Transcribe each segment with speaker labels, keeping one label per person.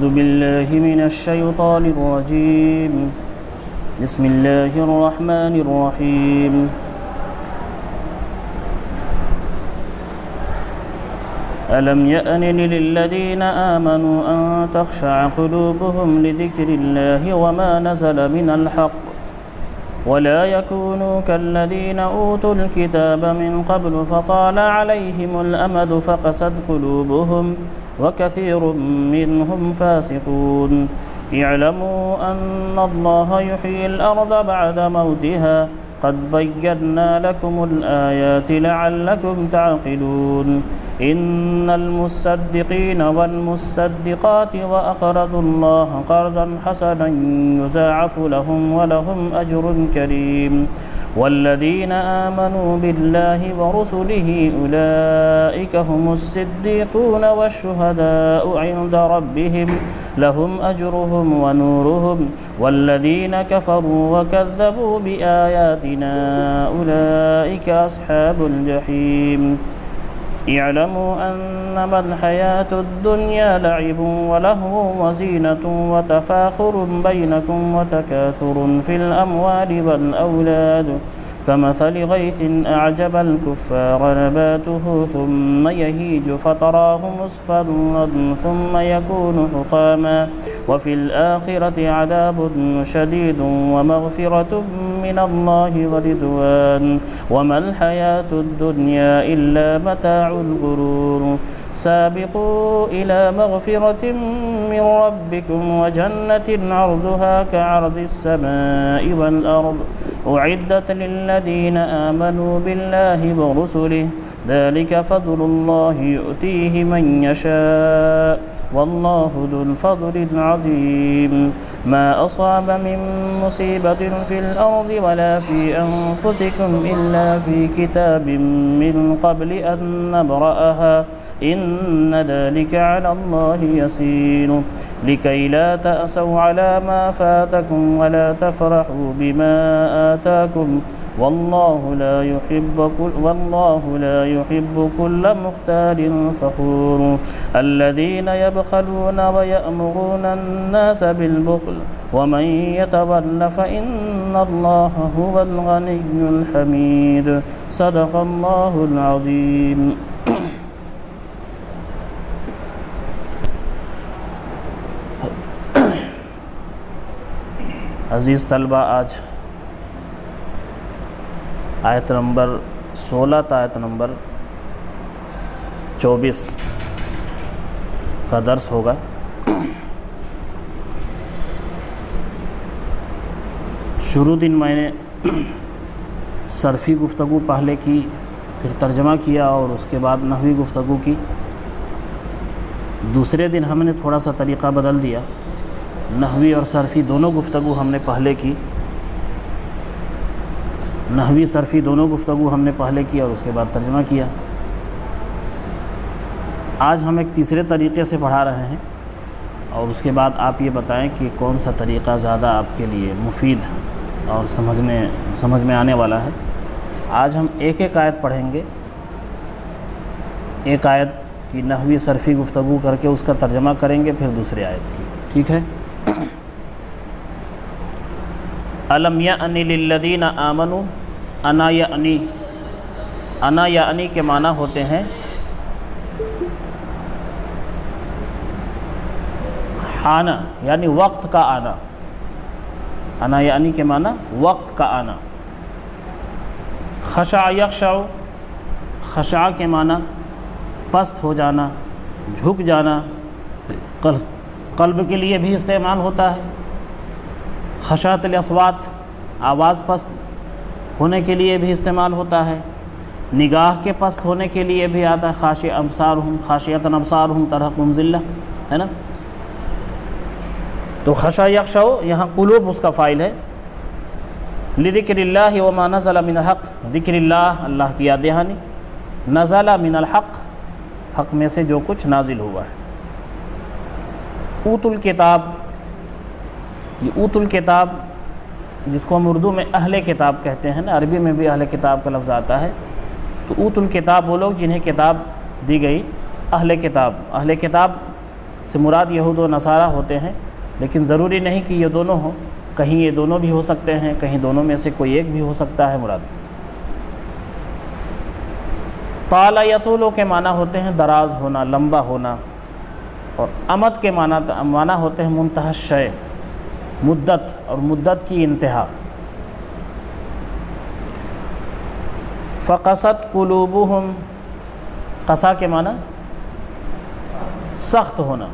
Speaker 1: أعوذ بالله من الشيطان الرجيم بسم الله الرحمن الرحيم ألم يأن للذين آمنوا أن تخشع قلوبهم لذكر الله وما نزل من الحق ولا يكونوا كالذين أوتوا الكتاب من قبل فطال عليهم الأمد فقست قلوبهم وكثير منهم فاسقون اعلموا أن الله يحيي الأرض بعد موتها قد بينا لكم الآيات لعلكم تعقلون إن المصدقين والمصدقات وأقرضوا الله قرضا حسنا يضاعف لهم ولهم أجر كريم والذين آمنوا بالله ورسله أولئك هم الصديقون والشهداء عند ربهم لهم أجرهم ونورهم والذين كفروا وكذبوا بآياتنا أولئك أصحاب الجحيم اعلموا أنما الحياة الدنيا لعب ولهو وزينة وتفاخر بينكم وتكاثر في الأموال والأولاد كمثل غيث أعجب الكفار نباته ثم يهيج فتراه مصفرا ثم يكون حطاما وفي الآخرة عذاب شديد ومغفرة من الله ورضوان وما الحياة الدنيا إلا متاع الغرور سابقوا إلى مغفرة من ربكم وجنة عرضها كعرض السماء والأرض أعدت للذين آمنوا بالله ورسله ذلك فضل الله يؤتيه من يشاء والله ذو الفضل العظيم ما أصاب من مصيبة في الأرض ولا في أنفسكم إلا في كتاب من قبل أن نبرأها إن ذلك على الله يسير لكي لا تأسوا على ما فاتكم ولا تفرحوا بما آتاكم والله لا يحب كل مختال فخور الذين يبخلون ويأمرون الناس بالبخل ومن يتول فإن الله هو الغني الحميد صدق الله العظيم عزیز طلبہ، آج آیت نمبر 16 تا آیت نمبر 24 کا درس ہوگا۔ شروع دن میں نے صرفی گفتگو پہلے کی، پھر ترجمہ کیا اور اس کے بعد نحوی گفتگو کی۔ دوسرے دن ہم نے تھوڑا سا طریقہ بدل دیا، نحوی اور صرفی دونوں گفتگو ہم نے پہلے کی، نحوی صرفی دونوں گفتگو ہم نے پہلے کی اور اس کے بعد ترجمہ کیا۔ آج ہم ایک تیسرے طریقے سے پڑھا رہے ہیں اور اس کے بعد آپ یہ بتائیں کہ کون سا طریقہ زیادہ آپ کے لیے مفید اور سمجھ میں آنے والا ہے۔ آج ہم ایک ایک آیت پڑھیں گے، ایک آیت کی نحوی صرفی گفتگو کر کے اس کا ترجمہ کریں گے، پھر دوسرے آیت کی، ٹھیک ہے؟ الم یأن للذین آمنوا، انا یعنی کے معنی ہوتے ہیں حانا، یعنی وقت کا آنا۔ انا یعنی کے معنی وقت کا آنا۔ خشع یخشع، خشع کے معنی پست ہو جانا، جھک جانا، قلب کے لیے بھی استعمال ہوتا ہے۔ خشعت الاصوات، آواز پست ہونے کے لیے بھی استعمال ہوتا ہے۔ نگاہ کے پست ہونے کے لیے بھی آتا ہے، خاشع ابصارہم، خاشعۃ ابصارہم ترہقہم ذلہ، ہے نا؟ تو خشع یخشع یہاں قلوب اس کا فاعل ہے۔ لذکر اللہ وما نزل من الحق، ذکر اللہ، اللہ کی یاد دہانی، نزل من الحق، حق میں سے جو کچھ نازل ہوا ہے۔ اوت الکتاب، یہ اوت الکتاب جس کو ہم اردو میں اہل کتاب کہتے ہیں نا، عربی میں بھی اہل کتاب کا لفظ آتا ہے۔ تو اوت الکتاب وہ لوگ جنہیں کتاب دی گئی، اہل کتاب سے مراد یہود و نصارہ ہوتے ہیں، لیکن ضروری نہیں کہ یہ دونوں ہوں، کہیں یہ دونوں بھی ہو سکتے ہیں، کہیں دونوں میں سے کوئی ایک بھی ہو سکتا ہے مراد۔ طال یطول کے معنی ہوتے ہیں دراز ہونا، لمبا ہونا، اور امد کے معنی ہوتے ہیں منتہی الشیء، مدت، اور مدت کی انتہا۔ فقست قلوبہم، قسا کے معنی سخت ہونا،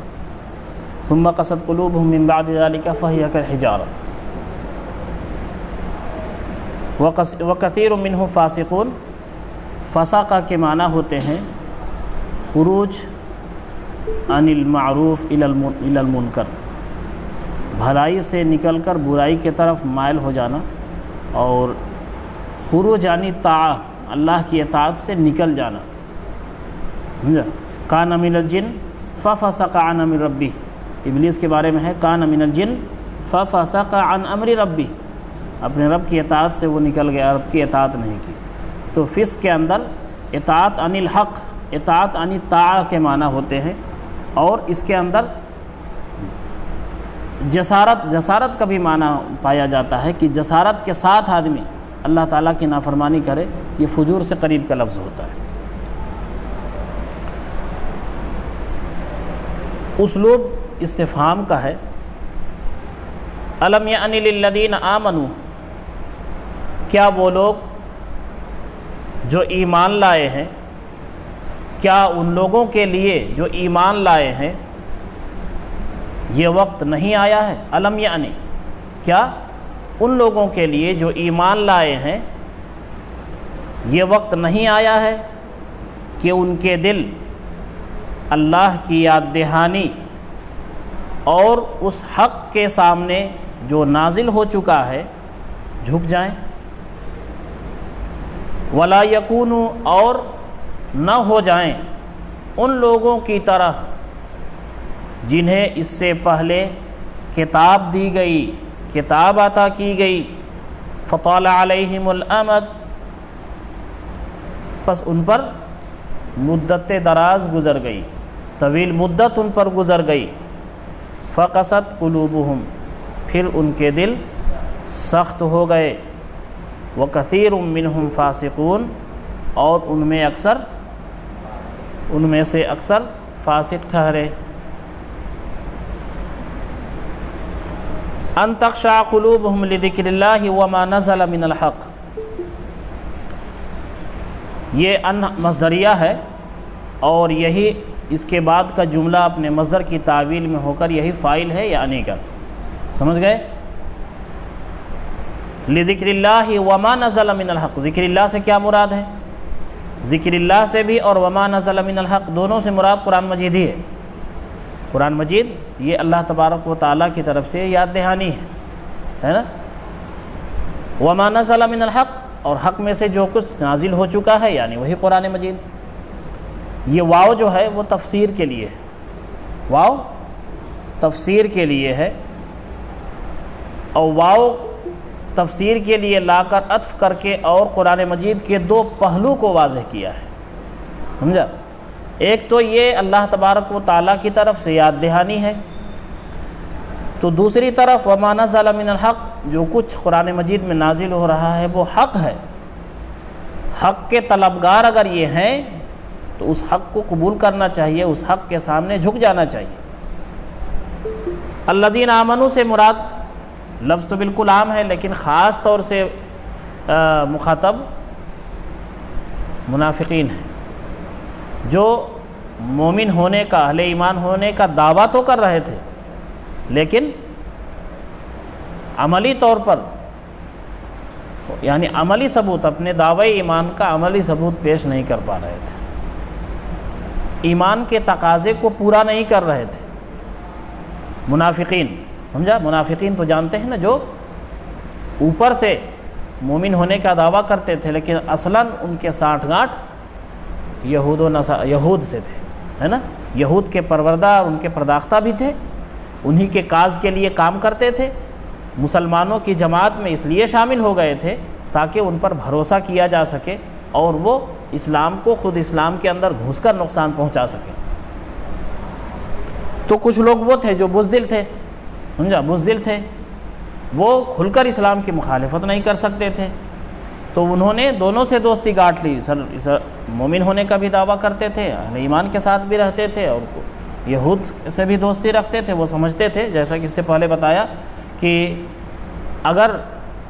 Speaker 1: ثم قست قلوبہم من بعد ذلک فہی کالحجارہ، وکثیر منہم فاسقون۔ فساقہ کے معنی ہوتے ہیں خروج عن المعروف الی المنکر، بھلائی سے نکل کر برائی کی طرف مائل ہو جانا، اور خروج عن الطاعہ، اللہ کی اطاعت سے نکل جانا۔ کان من الجن ففسق عن امر ربہ، ابلیس کے بارے میں ہے کان من الجن ففسق عن امر ربہ، اپنے رب کی اطاعت سے وہ نکل گیا، رب کی اطاعت نہیں کی۔ تو فسق کے اندر اطاعت عن الحق، اطاعت عن الطاعہ کے معنی ہوتے ہیں، اور اس کے اندر جسارت کا بھی معنی پایا جاتا ہے کہ جسارت کے ساتھ آدمی اللہ تعالیٰ کی نافرمانی کرے، یہ فجور سے قریب کا لفظ ہوتا ہے۔ اسلوب استفہام کا ہے، الم یعن للذین آمنوا، کیا وہ لوگ جو ایمان لائے ہیں، کیا ان لوگوں کے لیے جو ایمان لائے ہیں یہ وقت نہیں آیا ہے؟ الم یعنی کیا ان لوگوں کے لیے جو ایمان لائے ہیں یہ وقت نہیں آیا ہے کہ ان کے دل اللہ کی یاد دہانی اور اس حق کے سامنے جو نازل ہو چکا ہے جھک جائیں؟ ولا یکونوا، اور نہ ہو جائیں ان لوگوں کی طرح جنہیں اس سے پہلے کتاب دی گئی، کتاب عطا کی گئی، فطال علیہم الامد، پس ان پر مدت دراز گزر گئی، طویل مدت ان پر گزر گئی، فقست قلوبہم، پھر ان کے دل سخت ہو گئے، وکثیر منہم فاسقون، اور ان میں سے اکثر فاسق ٹھہرے۔ ان تخشع قلوبہم لذکر اللہ وما نزل من الحق، یہ ان مصدریہ ہے، اور یہی اس کے بعد کا جملہ اپنے مصدر کی تعویل میں ہو کر یہی فاعل ہے یعنی کا، سمجھ گئے؟ لذکر اللہ وما نزل من الحق، ذکر اللہ سے کیا مراد ہے؟ ذکر اللہ سے بھی اور وما نزل من الحق دونوں سے مراد قرآن مجید ہی ہے۔ قرآن مجید یہ اللہ تبارک و تعالیٰ کی طرف سے یاد دہانی ہے نا؟ وما نزل من الحق، اور حق میں سے جو کچھ نازل ہو چکا ہے یعنی وہی قرآن مجید۔ یہ واو جو ہے وہ تفسیر کے لیے ہے، واو تفسیر کے لیے ہے، اور واو تفسیر کے لیے لا کر عطف کر کے اور قرآن مجید کے دو پہلو کو واضح کیا ہے، سمجھا؟ ایک تو یہ اللہ تبارک و تعالیٰ کی طرف سے یاد دہانی ہے، تو دوسری طرف وما نزل من الحق، جو کچھ قرآن مجید میں نازل ہو رہا ہے وہ حق ہے۔ حق کے طلبگار اگر یہ ہیں تو اس حق کو قبول کرنا چاہیے، اس حق کے سامنے جھک جانا چاہیے۔ الذین آمنوا سے مراد لفظ تو بالکل عام ہے، لیکن خاص طور سے مخاطب منافقین ہیں، جو مومن ہونے کا، اہل ایمان ہونے کا دعویٰ تو کر رہے تھے، لیکن عملی طور پر یعنی عملی ثبوت، اپنے دعوی ایمان کا عملی ثبوت پیش نہیں کر پا رہے تھے، ایمان کے تقاضے کو پورا نہیں کر رہے تھے منافقین، سمجھا؟ منافقین تو جانتے ہیں نا، جو اوپر سے مومن ہونے کا دعویٰ کرتے تھے لیکن اصلاً ان کے سانٹھ گانٹھ یہود سے تھے، ہے نا؟ یہود کے پروردہ اور ان کے پرداختہ بھی تھے، انہی کے کاز کے لیے کام کرتے تھے، مسلمانوں کی جماعت میں اس لیے شامل ہو گئے تھے تاکہ ان پر بھروسہ کیا جا سکے اور وہ اسلام کو خود اسلام کے اندر گھس کر نقصان پہنچا سکے۔ تو کچھ لوگ وہ تھے جو بزدل تھے، سمجھا، بزدل تھے، وہ کھل کر اسلام کی مخالفت نہیں کر سکتے تھے، تو انہوں نے دونوں سے دوستی گاٹھ لی۔ مومن ہونے کا بھی دعویٰ کرتے تھے، اہل ایمان کے ساتھ بھی رہتے تھے، اور یہود سے بھی دوستی رکھتے تھے۔ وہ سمجھتے تھے، جیسا کہ اس سے پہلے بتایا، کہ اگر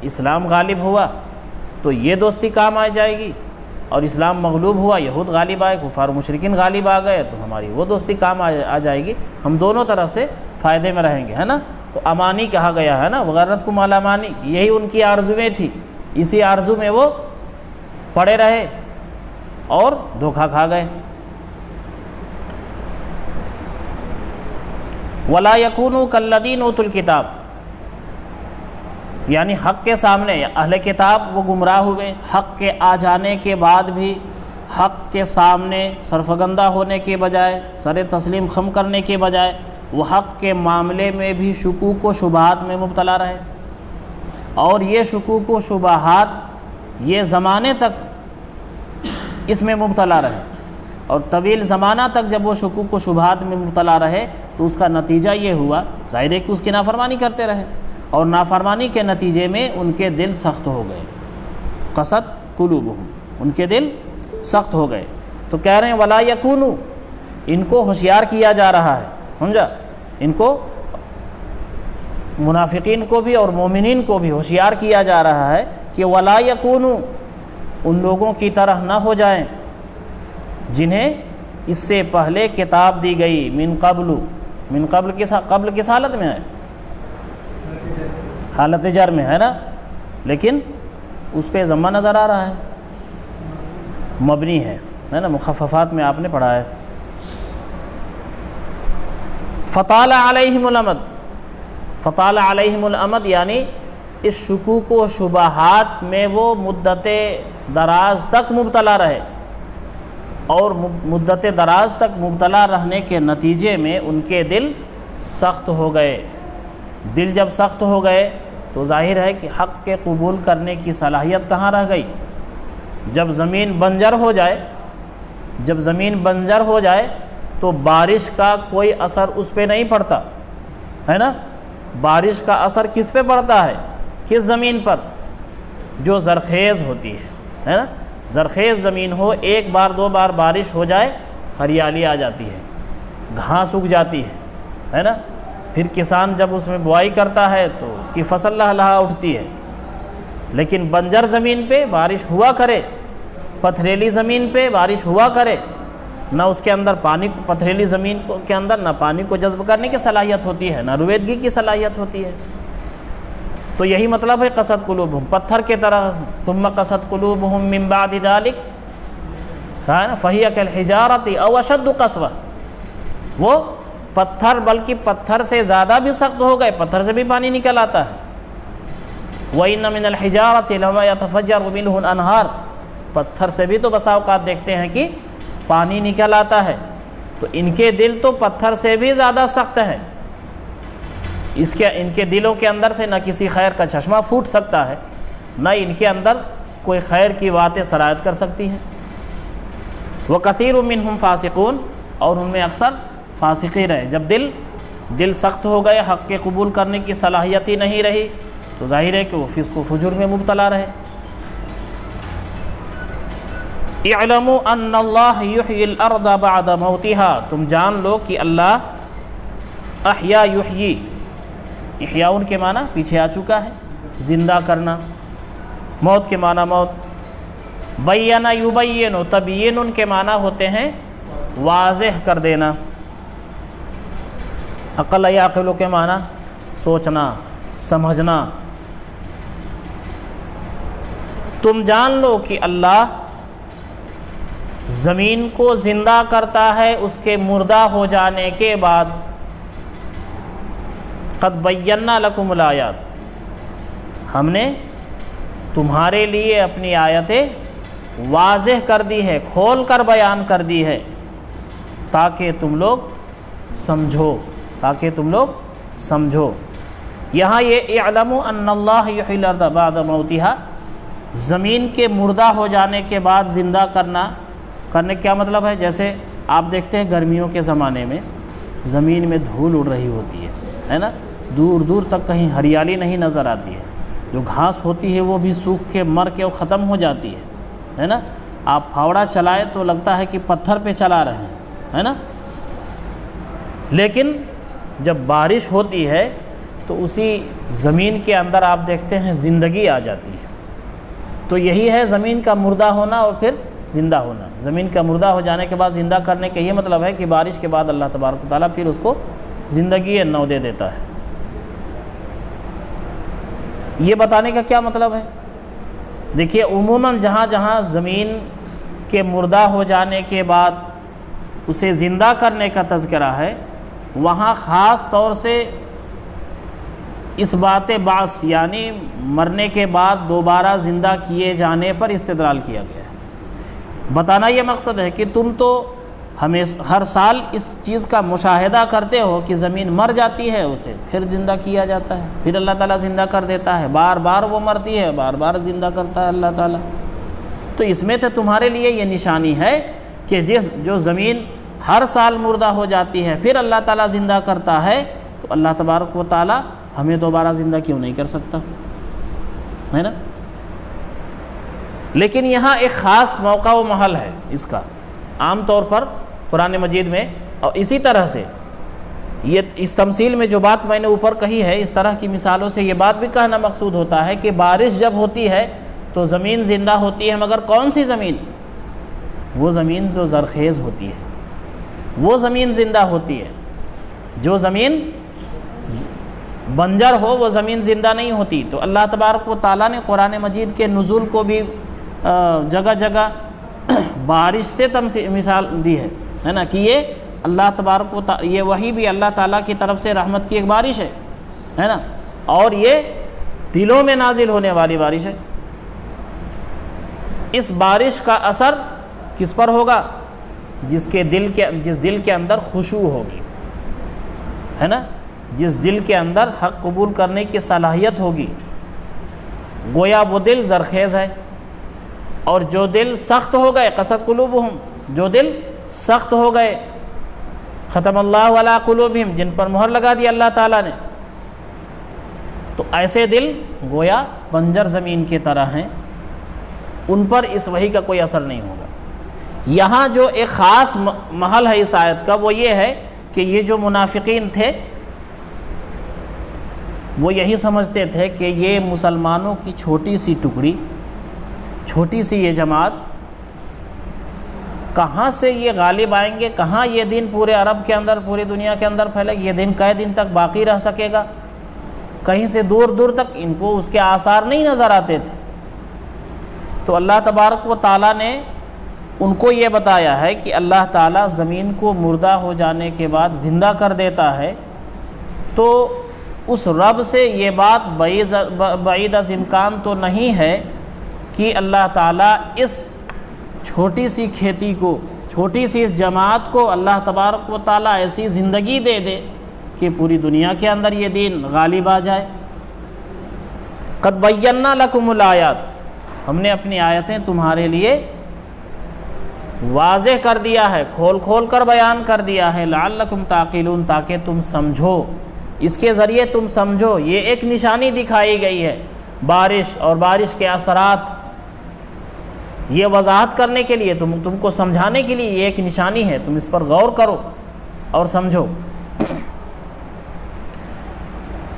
Speaker 1: اسلام غالب ہوا تو یہ دوستی کام آ جائے گی، اور اسلام مغلوب ہوا، یہود غالب آئے، کفار و مشرکین غالب آ گئے، تو ہماری وہ دوستی کام آ جائے گی، ہم دونوں طرف سے فائدے میں رہیں گے، ہے نا۔ تو امانی کہا گیا ہے نا، وغرتکم الامانی، یہی ان کی آرزویں تھی، اسی آرزو میں وہ پڑے رہے اور دھوکہ کھا گئے۔ وَلَا يَكُونُوا كَالَّذِينَ أُوتُوا الْكِتَابَ، یعنی حق کے سامنے اہل کتاب وہ گمراہ ہوئے، حق کے آ جانے کے بعد بھی حق کے سامنے سرفگندہ ہونے کے بجائے، سر تسلیم خم کرنے کے بجائے، وہ حق کے معاملے میں بھی شکوک و شبہات میں مبتلا رہے، اور یہ شکوک و شبہات یہ زمانے تک اس میں مبتلا رہے، اور طویل زمانہ تک جب وہ شکوک و شبہات میں مبتلا رہے تو اس کا نتیجہ یہ ہوا، ظاہر ہے کہ اس کی نافرمانی کرتے رہے، اور نافرمانی کے نتیجے میں ان کے دل سخت ہو گئے، قست قلوبہم، ان کے دل سخت ہو گئے۔ تو کہہ رہے ہیں ولا یکونوا، ان کو ہوشیار کیا جا رہا ہے، سمجھا، ان کو منافقین کو بھی اور مومنین کو بھی ہوشیار کیا جا رہا ہے کہ ولا یکونوا، ان لوگوں کی طرح نہ ہو جائیں جنہیں اس سے پہلے کتاب دی گئی، من قبل کس حالت میں ہے؟ حالت جر میں ہے نا، لیکن اس پہ ضمہ نظر آ رہا ہے، مبنی ہے نا، مخففات میں آپ نے پڑھا ہے۔ فطال علیہم الامد، فطال علیہم الامد یعنی اس شکوک و شبہات میں وہ مدت دراز تک مبتلا رہے، اور مدت دراز تک مبتلا رہنے کے نتیجے میں ان کے دل سخت ہو گئے۔ دل جب سخت ہو گئے تو ظاہر ہے کہ حق کے قبول کرنے کی صلاحیت کہاں رہ گئی؟ جب زمین بنجر ہو جائے، جب زمین بنجر ہو جائے تو بارش کا کوئی اثر اس پہ نہیں پڑتا، ہے نا۔ بارش کا اثر کس پہ پڑتا ہے؟ کس زمین پر؟ جو زرخیز ہوتی ہے نا۔ زرخیز زمین ہو، ایک بار دو بار بارش ہو جائے، ہریالی آ جاتی ہے، گھاس اگ جاتی ہے نا۔ پھر کسان جب اس میں بوائی کرتا ہے تو اس کی فصل لہلہا اٹھتی ہے۔ لیکن بنجر زمین پہ بارش ہوا کرے، پتھریلی زمین پہ بارش ہوا کرے، نہ اس کے اندر پانی، پتھریلی زمین کے اندر نہ پانی کو جذب کرنے کی صلاحیت ہوتی ہے، نہ رویدگی کی صلاحیت ہوتی ہے۔ تو یہی مطلب ہے قست قلوبہم، پتھر کے طرح، ثم قست قلوبہم من بعد ذلک، کہا ہے نا، فہی کالحجارۃ او اشد قسوۃ، وہ پتھر، بلکہ پتھر سے زیادہ بھی سخت ہو گئے، پتھر سے بھی پانی نکل آتا ہے۔ وَإِنَّ مِنَ الْحِجَارَةِ لَمَا يَتَفَجَّرُ مِنْهُ الْأَنْهَارُ، پتھر سے بھی تو بسا اوقات دیکھتے ہیں کہ پانی نکل آتا ہے۔ تو ان کے دل تو پتھر سے بھی زیادہ سخت ہیں، ان کے دلوں کے اندر سے نہ کسی خیر کا چشمہ پھوٹ سکتا ہے، نہ ان کے اندر کوئی خیر کی باتیں سرایت کر سکتی ہیں۔ وَكَثِيرٌ مِّنْهُمْ فَاسِقُونَ، اور ان میں اکثر فاسقی رہے۔ جب دل سخت ہو گئے، حق کے قبول کرنے کی صلاحیت ہی نہیں رہی، تو ظاہر ہے کہ وہ فسق و فجور میں مبتلا رہے۔ اعلموا ان اللہ یحیی الارض بعد موتها، تم جان لو کہ اللہ احیا یحیی، احیاء کے معنی پیچھے آ چکا ہے، زندہ کرنا، موت کے معنی موت، بین یبین، تبیین کے معنی ہوتے ہیں واضح کر دینا، عقل یعقل کے معنی سوچنا سمجھنا۔ تم جان لو کہ اللہ زمین کو زندہ کرتا ہے اس کے مردہ ہو جانے کے بعد۔ قد بینا لکم الآیات، ہم نے تمہارے لیے اپنی آیتیں واضح کر دی ہے، کھول کر بیان کر دی ہے، تاکہ تم لوگ سمجھو، تاکہ تم لوگ سمجھو۔ یہاں یہ اعلموا ان اللہ یحیی الارض بعد موتها، زمین کے مردہ ہو جانے کے بعد زندہ کرنے کیا مطلب ہے؟ جیسے آپ دیکھتے ہیں گرمیوں کے زمانے میں زمین میں دھول اڑ رہی ہوتی ہے نا، دور دور تک کہیں ہریالی نہیں نظر آتی ہے، جو گھاس ہوتی ہے وہ بھی سوکھ کے مر کے ختم ہو جاتی ہے نا، آپ پھاوڑا چلائے تو لگتا ہے کہ پتھر پہ چلا رہے ہیں، ہے نا۔ لیکن جب بارش ہوتی ہے تو اسی زمین کے اندر آپ دیکھتے ہیں زندگی آ جاتی ہے۔ تو یہی ہے زمین کا مردہ ہونا اور پھر زندہ ہونا۔ زمین کا مردہ ہو جانے کے بعد زندہ کرنے کا یہ مطلب ہے کہ بارش کے بعد اللہ تبارک و تعالیٰ پھر اس کو زندگی نو دے دیتا ہے۔ یہ بتانے کا کیا مطلب ہے؟ دیکھیے عموماً جہاں جہاں زمین کے مردہ ہو جانے کے بعد اسے زندہ کرنے کا تذکرہ ہے، وہاں خاص طور سے اس بات بعث یعنی مرنے کے بعد دوبارہ زندہ کیے جانے پر استدلال کیا گیا ہے۔ بتانا یہ مقصد ہے کہ تم تو ہر سال اس چیز کا مشاہدہ کرتے ہو کہ زمین مر جاتی ہے، اسے پھر زندہ کیا جاتا ہے، پھر اللہ تعالیٰ زندہ کر دیتا ہے، بار بار وہ مرتی ہے، بار بار زندہ کرتا ہے اللہ تعالیٰ۔ تو اس میں تو تمہارے لیے یہ نشانی ہے کہ جو زمین ہر سال مردہ ہو جاتی ہے پھر اللہ تعالیٰ زندہ کرتا ہے، تو اللہ تبارک و تعالیٰ ہمیں دوبارہ زندہ کیوں نہیں کر سکتا، ہے نا۔ لیکن یہاں ایک خاص موقع و محل ہے اس کا، عام طور پر قرآن مجید میں، اور اسی طرح سے یہ اس تمثیل میں جو بات میں نے اوپر کہی ہے، اس طرح کی مثالوں سے یہ بات بھی کہنا مقصود ہوتا ہے کہ بارش جب ہوتی ہے تو زمین زندہ ہوتی ہے، مگر کون سی زمین؟ وہ زمین جو زرخیز ہوتی ہے، وہ زمین زندہ ہوتی ہے۔ جو زمین بنجر ہو وہ زمین زندہ نہیں ہوتی۔ تو اللہ تبارک و تعالیٰ نے قرآن مجید کے نزول کو بھی جگہ جگہ بارش سے مثال دی ہے نا، کہ یہ اللہ تبارک و تعالیٰ، یہ وحی بھی اللہ تعالیٰ کی طرف سے رحمت کی ایک بارش ہے نا، اور یہ دلوں میں نازل ہونے والی بارش ہے۔ اس بارش کا اثر کس پر ہوگا؟ جس دل کے اندر خشوع ہوگی، ہے نا، جس دل کے اندر حق قبول کرنے کی صلاحیت ہوگی، گویا وہ دل زرخیز ہے۔ اور جو دل سخت ہو گئے، قست قلوبہم، جو دل سخت ہو گئے، ختم اللہ علی قلوبہم، جن پر مہر لگا دی اللہ تعالیٰ نے، تو ایسے دل گویا بنجر زمین کی طرح ہیں، ان پر اس وحی کا کوئی اثر نہیں ہوگا۔ یہاں جو ایک خاص محل ہے اس آیت کا، وہ یہ ہے کہ یہ جو منافقین تھے وہ یہی سمجھتے تھے کہ یہ مسلمانوں کی چھوٹی سی ٹکڑی، چھوٹی سی یہ جماعت، کہاں سے یہ غالب آئیں گے، کہاں یہ دین پورے عرب کے اندر، پوری دنیا کے اندر پھیلے گا، یہ دین کئے دن تک باقی رہ سکے گا؟ کہیں سے دور دور تک ان کو اس کے آثار نہیں نظر آتے تھے۔ تو اللہ تبارک و تعالیٰ نے ان کو یہ بتایا ہے کہ اللہ تعالیٰ زمین کو مردہ ہو جانے کے بعد زندہ کر دیتا ہے، تو اس رب سے یہ بات بعید از امکان تو نہیں ہے کہ اللہ تعالیٰ اس چھوٹی سی کھیتی کو، چھوٹی سی اس جماعت کو اللہ تبارک و تعالیٰ ایسی زندگی دے دے کہ پوری دنیا کے اندر یہ دین غالب آ جائے۔ قد بینا لکم الآیات، ہم نے اپنی آیتیں تمہارے لیے واضح کر دیا ہے، کھول کھول کر بیان کر دیا ہے، لعلکم تعقلون، تاکہ تم سمجھو، اس کے ذریعے تم سمجھو۔ یہ ایک نشانی دکھائی گئی ہے، بارش اور بارش کے اثرات، یہ وضاحت کرنے کے لیے، تم کو سمجھانے کے لیے یہ ایک نشانی ہے، تم اس پر غور کرو اور سمجھو۔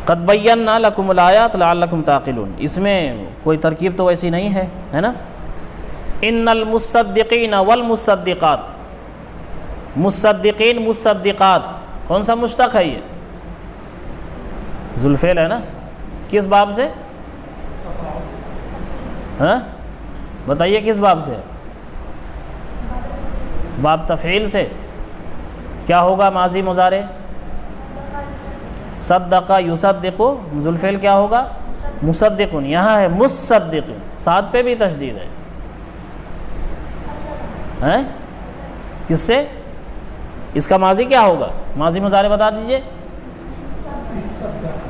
Speaker 1: قد بینا لکم الآیات لعلکم تعقلون، اس میں کوئی ترکیب تو ایسی نہیں ہے نا۔ ان المصدقین والمصدقات، مصدقین مصدقات، کون سا مشتق ہے؟ یہ ذوالفعل ہے نا، کس باب سے؟ ہاں بتائیے کس باب سے؟ باب تفعیل سے۔ کیا ہوگا ماضی مضارع؟ صدق یصدق، ذوالفعل کیا ہوگا؟ مصدقون، یہاں ہے مصدقون، صاد پہ بھی تشدید ہے، ہیں؟ کس سے؟ اس کا ماضی کیا ہوگا؟ ماضی مضارع بتا دیجئے۔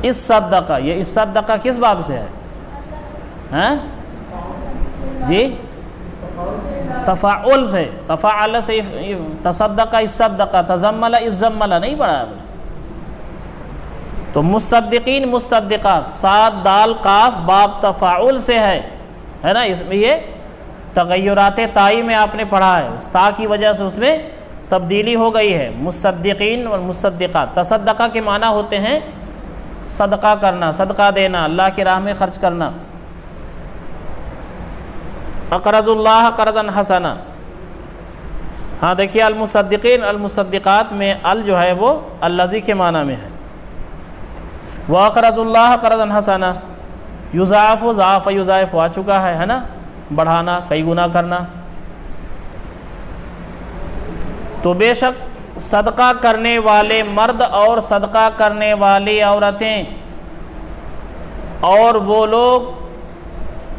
Speaker 1: اس صدقہ، یہ اس صدقہ کس باب سے ہے؟ ہیں جی؟ تفاعل سے، تفاعل سے تصدق اصدق، تزمل ازمل نہیں پڑھا آپ نے. تو مصدقین مصدقات، صاد دال قاف باب تفاعل سے ہے نا. اس میں یہ تغیرات تائی میں آپ نے پڑھا ہے، اس تا کی وجہ سے اس میں تبدیلی ہو گئی ہے. مصدقین اور مصدقات، تصدقہ کے معنی ہوتے ہیں صدقہ کرنا، صدقہ دینا، اللہ کی راہ میں خرچ کرنا. اقرض اللہ قرضا حسنا. ہاں دیکھیے المصدقین المصدقات میں ال جو ہے وہ الذی کے معنی میں ہے. وَأَقْرَضُ اللَّهَ قَرْضًا حَسَنًا، یضاعف ضعف یضاعف آ چکا ہے نا، بڑھانا، کئی گنا کرنا. تو بے شک صدقہ کرنے والے مرد اور صدقہ کرنے والی عورتیں اور وہ لوگ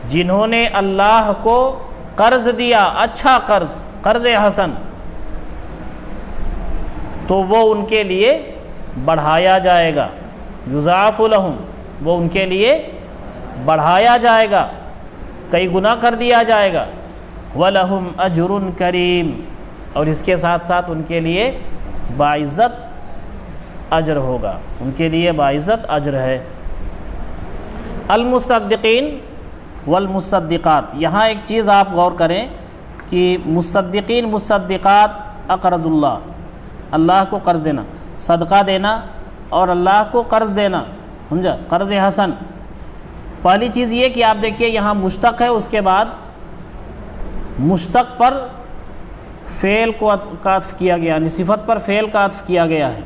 Speaker 1: جنہوں نے اللہ کو قرض دیا، اچھا قرض، قرض حسن، تو وہ ان کے لیے بڑھایا جائے گا. یضاعف لہم، وہ ان کے لیے بڑھایا جائے گا، کئی گنا کر دیا جائے گا. وَلَهُمْ أَجْرٌ کریم، اور اس کے ساتھ ساتھ ان کے لیے باعزت اجر ہوگا، ان کے لیے باعزت اجر ہے. المصدقین والمصدقات، یہاں ایک چیز آپ غور کریں کہ مصدقین مصدقات اقرض اللہ، اللہ کو قرض دینا، صدقہ دینا اور اللہ کو قرض دینا، سمجھا، قرض حسن. پہلی چیز یہ کہ آپ دیکھیے یہاں مشتق ہے، اس کے بعد مشتق پر فعل کو عطف کیا گیا، یعنی صفت پر فعل کا عطف کیا گیا ہے.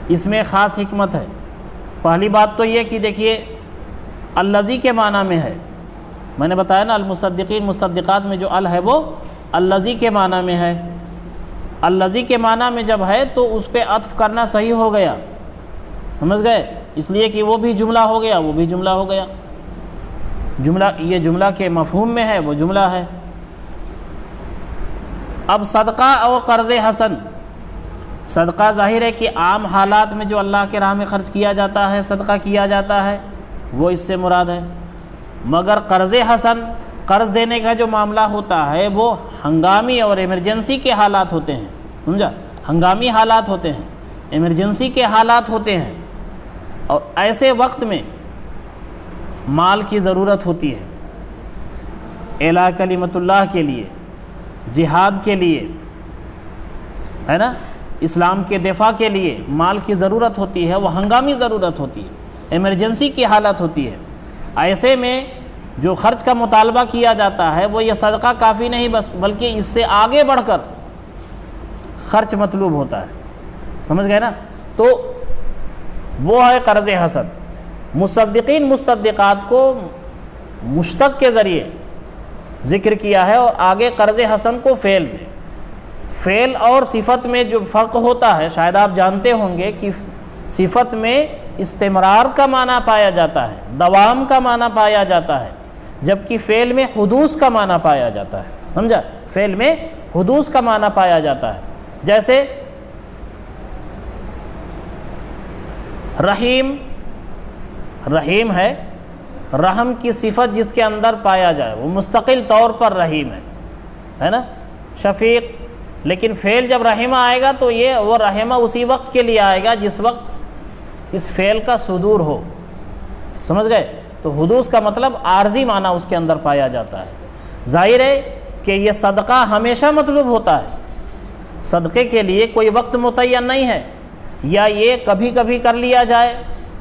Speaker 1: اس میں خاص حکمت ہے. پہلی بات تو یہ کہ دیکھیے الذی کے معنی میں ہے، میں نے بتایا نا المصدقین مصدقات میں جو ال ہے وہ الذی کے معنی میں ہے. الذی کے معنی میں جب ہے تو اس پہ عطف کرنا صحیح ہو گیا، سمجھ گئے، اس لیے کہ وہ بھی جملہ ہو گیا، وہ بھی جملہ ہو گیا. جملہ یہ جملہ کے مفہوم میں ہے، وہ جملہ ہے. اب صدقہ اور قرض حسن، صدقہ ظاہر ہے کہ عام حالات میں جو اللہ کے راہ میں خرچ کیا جاتا ہے، صدقہ کیا جاتا ہے، وہ اس سے مراد ہے. مگر قرض حسن، قرض دینے کا جو معاملہ ہوتا ہے وہ ہنگامی اور ایمرجنسی کے حالات ہوتے ہیں، سمجھا، ہنگامی حالات ہوتے ہیں، ایمرجنسی کے حالات ہوتے ہیں، اور ایسے وقت میں مال کی ضرورت ہوتی ہے. اعلیٰ کلمت اللہ کے لیے، جہاد کے لیے، ہے نا، اسلام کے دفاع کے لیے مال کی ضرورت ہوتی ہے، وہ ہنگامی ضرورت ہوتی ہے، ایمرجنسی کی حالت ہوتی ہے. ایسے میں جو خرچ کا مطالبہ کیا جاتا ہے وہ یہ صدقہ کافی نہیں بلکہ اس سے آگے بڑھ کر خرچ مطلوب ہوتا ہے، سمجھ گئے نا. تو وہ ہے قرض حسن. مصدقین مصدقات کو مشتق کے ذریعے ذکر کیا ہے، اور آگے قرض حسن کو فعل سے. فعل اور صفت میں جو فرق ہوتا ہے شاید آپ جانتے ہوں گے کہ صفت میں استمرار کا معنی پایا جاتا ہے، دوام کا معنی پایا جاتا ہے، جبکہ فعل میں حدوث کا معنی پایا جاتا ہے، سمجھا، فعل میں حدوث کا معنی پایا جاتا ہے. جیسے رحیم، رحیم ہے، رحم کی صفت جس کے اندر پایا جائے وہ مستقل طور پر رحیم ہے نا. شفیق، لیکن فعل جب رحمہ آئے گا تو یہ وہ رحمہ اسی وقت کے لیے آئے گا جس وقت اس فعل کا صدور ہو، سمجھ گئے. تو حدوث کا مطلب عارضی معنی اس کے اندر پایا جاتا ہے. ظاہر ہے کہ یہ صدقہ ہمیشہ مطلوب ہوتا ہے، صدقے کے لیے کوئی وقت متعین نہیں ہے، یا یہ کبھی کبھی کر لیا جائے،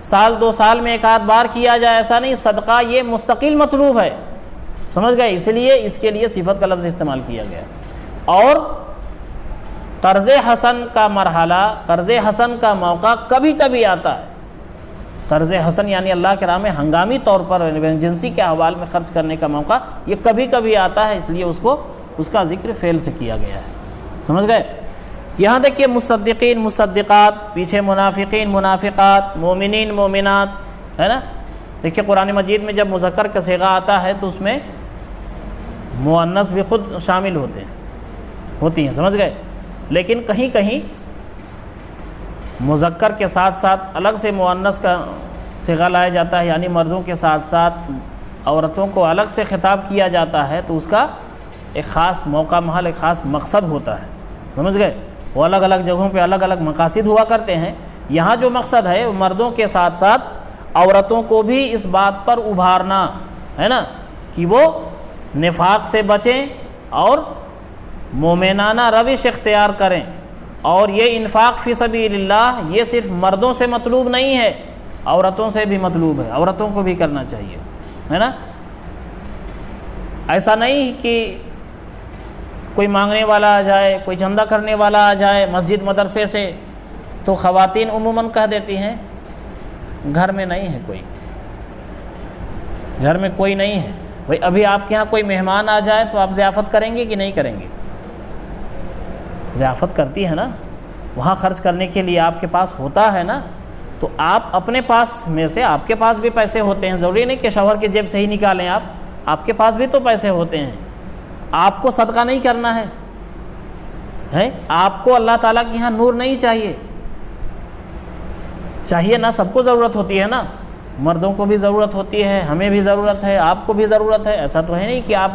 Speaker 1: سال دو سال میں ایک آدھ بار کیا جائے، ایسا نہیں. صدقہ یہ مستقل مطلوب ہے، سمجھ گئے، اس لیے اس کے لیے صفت کا لفظ استعمال کیا گیا. اور قرض حسن کا مرحلہ، قرض حسن کا موقع کبھی کبھی آتا ہے. قرض حسن یعنی اللہ کے راہ میں ہنگامی طور پر ایمرجنسی کے احوال میں خرچ کرنے کا موقع یہ کبھی کبھی آتا ہے، اس لیے اس کا ذکر فعل سے کیا گیا ہے، سمجھ گئے. یہاں دیکھیے مصدقین مصدقات، پیچھے منافقین منافقات، مومنین مومنات، ہے نا. دیکھیے قرآن مجید میں جب مذکر کا صیغہ آتا ہے تو اس میں مؤنث بھی خود شامل ہوتی ہیں، سمجھ گئے. لیکن کہیں کہیں مذکر کے ساتھ ساتھ الگ سے مؤنث کا صیغہ لایا جاتا ہے، یعنی مردوں کے ساتھ ساتھ عورتوں کو الگ سے خطاب کیا جاتا ہے، تو اس کا ایک خاص موقع محل، ایک خاص مقصد ہوتا ہے، سمجھ گئے؟ وہ الگ الگ جگہوں پہ الگ الگ مقاصد ہوا کرتے ہیں۔ یہاں جو مقصد ہے وہ مردوں کے ساتھ ساتھ عورتوں کو بھی اس بات پر ابھارنا ہے نا کہ وہ نفاق سے بچیں اور مومنانہ روش اختیار کریں۔ اور یہ انفاق فی سبیل اللہ یہ صرف مردوں سے مطلوب نہیں ہے، عورتوں سے بھی مطلوب ہے، عورتوں کو بھی کرنا چاہیے، ہے نا۔ ایسا نہیں کہ کوئی مانگنے والا آ جائے، کوئی چندہ کرنے والا آ جائے مسجد مدرسے سے تو خواتین عموماً کہہ دیتی ہیں گھر میں نہیں ہے کوئی، گھر میں کوئی نہیں ہے۔ بھئی ابھی آپ کے ہاں کوئی مہمان آ جائے تو آپ ضیافت کریں گے کہ نہیں کریں گے؟ ضیافت کرتی ہے نا، وہاں خرچ کرنے کے لیے آپ کے پاس ہوتا ہے نا، تو آپ اپنے پاس میں سے، آپ کے پاس بھی پیسے ہوتے ہیں، ضروری نہیں کہ شوہر کی جیب سے ہی نکالیں آپ کے پاس بھی تو پیسے ہوتے ہیں، آپ کو صدقہ نہیں کرنا ہے؟ آپ کو اللہ تعالیٰ کی یہاں نور نہیں چاہیے نا، سب کو ضرورت ہوتی ہے نا، مردوں کو بھی ضرورت ہوتی ہے، ہمیں بھی ضرورت ہے، آپ کو بھی ضرورت ہے۔ ایسا تو ہے نہیں کہ آپ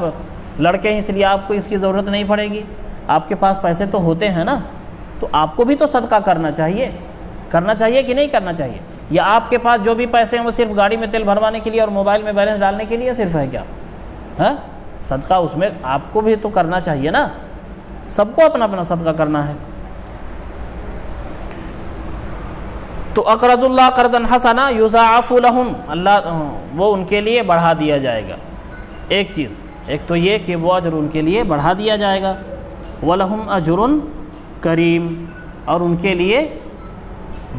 Speaker 1: لڑکے ہیں اس لیے آپ کو اس کی ضرورت نہیں پڑے گی، آپ کے پاس پیسے تو ہوتے ہیں نا، تو آپ کو بھی تو صدقہ کرنا چاہیے کہ نہیں کرنا چاہیے؟ یا آپ کے پاس جو بھی پیسے ہیں وہ صرف گاڑی میں تیل بھروانے کے لیے اور موبائل میں بیلنس ڈالنے کے لیے صرف ہے کیا؟ ہاں، صدقہ اس میں آپ کو بھی تو کرنا چاہیے نا، سب کو اپنا اپنا صدقہ کرنا ہے۔ تو اقرض اللہ قرضا حسنا یضاعف لهم، اللہ وہ ان کے لیے بڑھا دیا جائے گا۔ ایک چیز، ایک تو یہ کہ وہ اجر ان کے لیے بڑھا دیا جائے گا، وَلَهُمْ أَجْرٌ کریم، اور ان کے لیے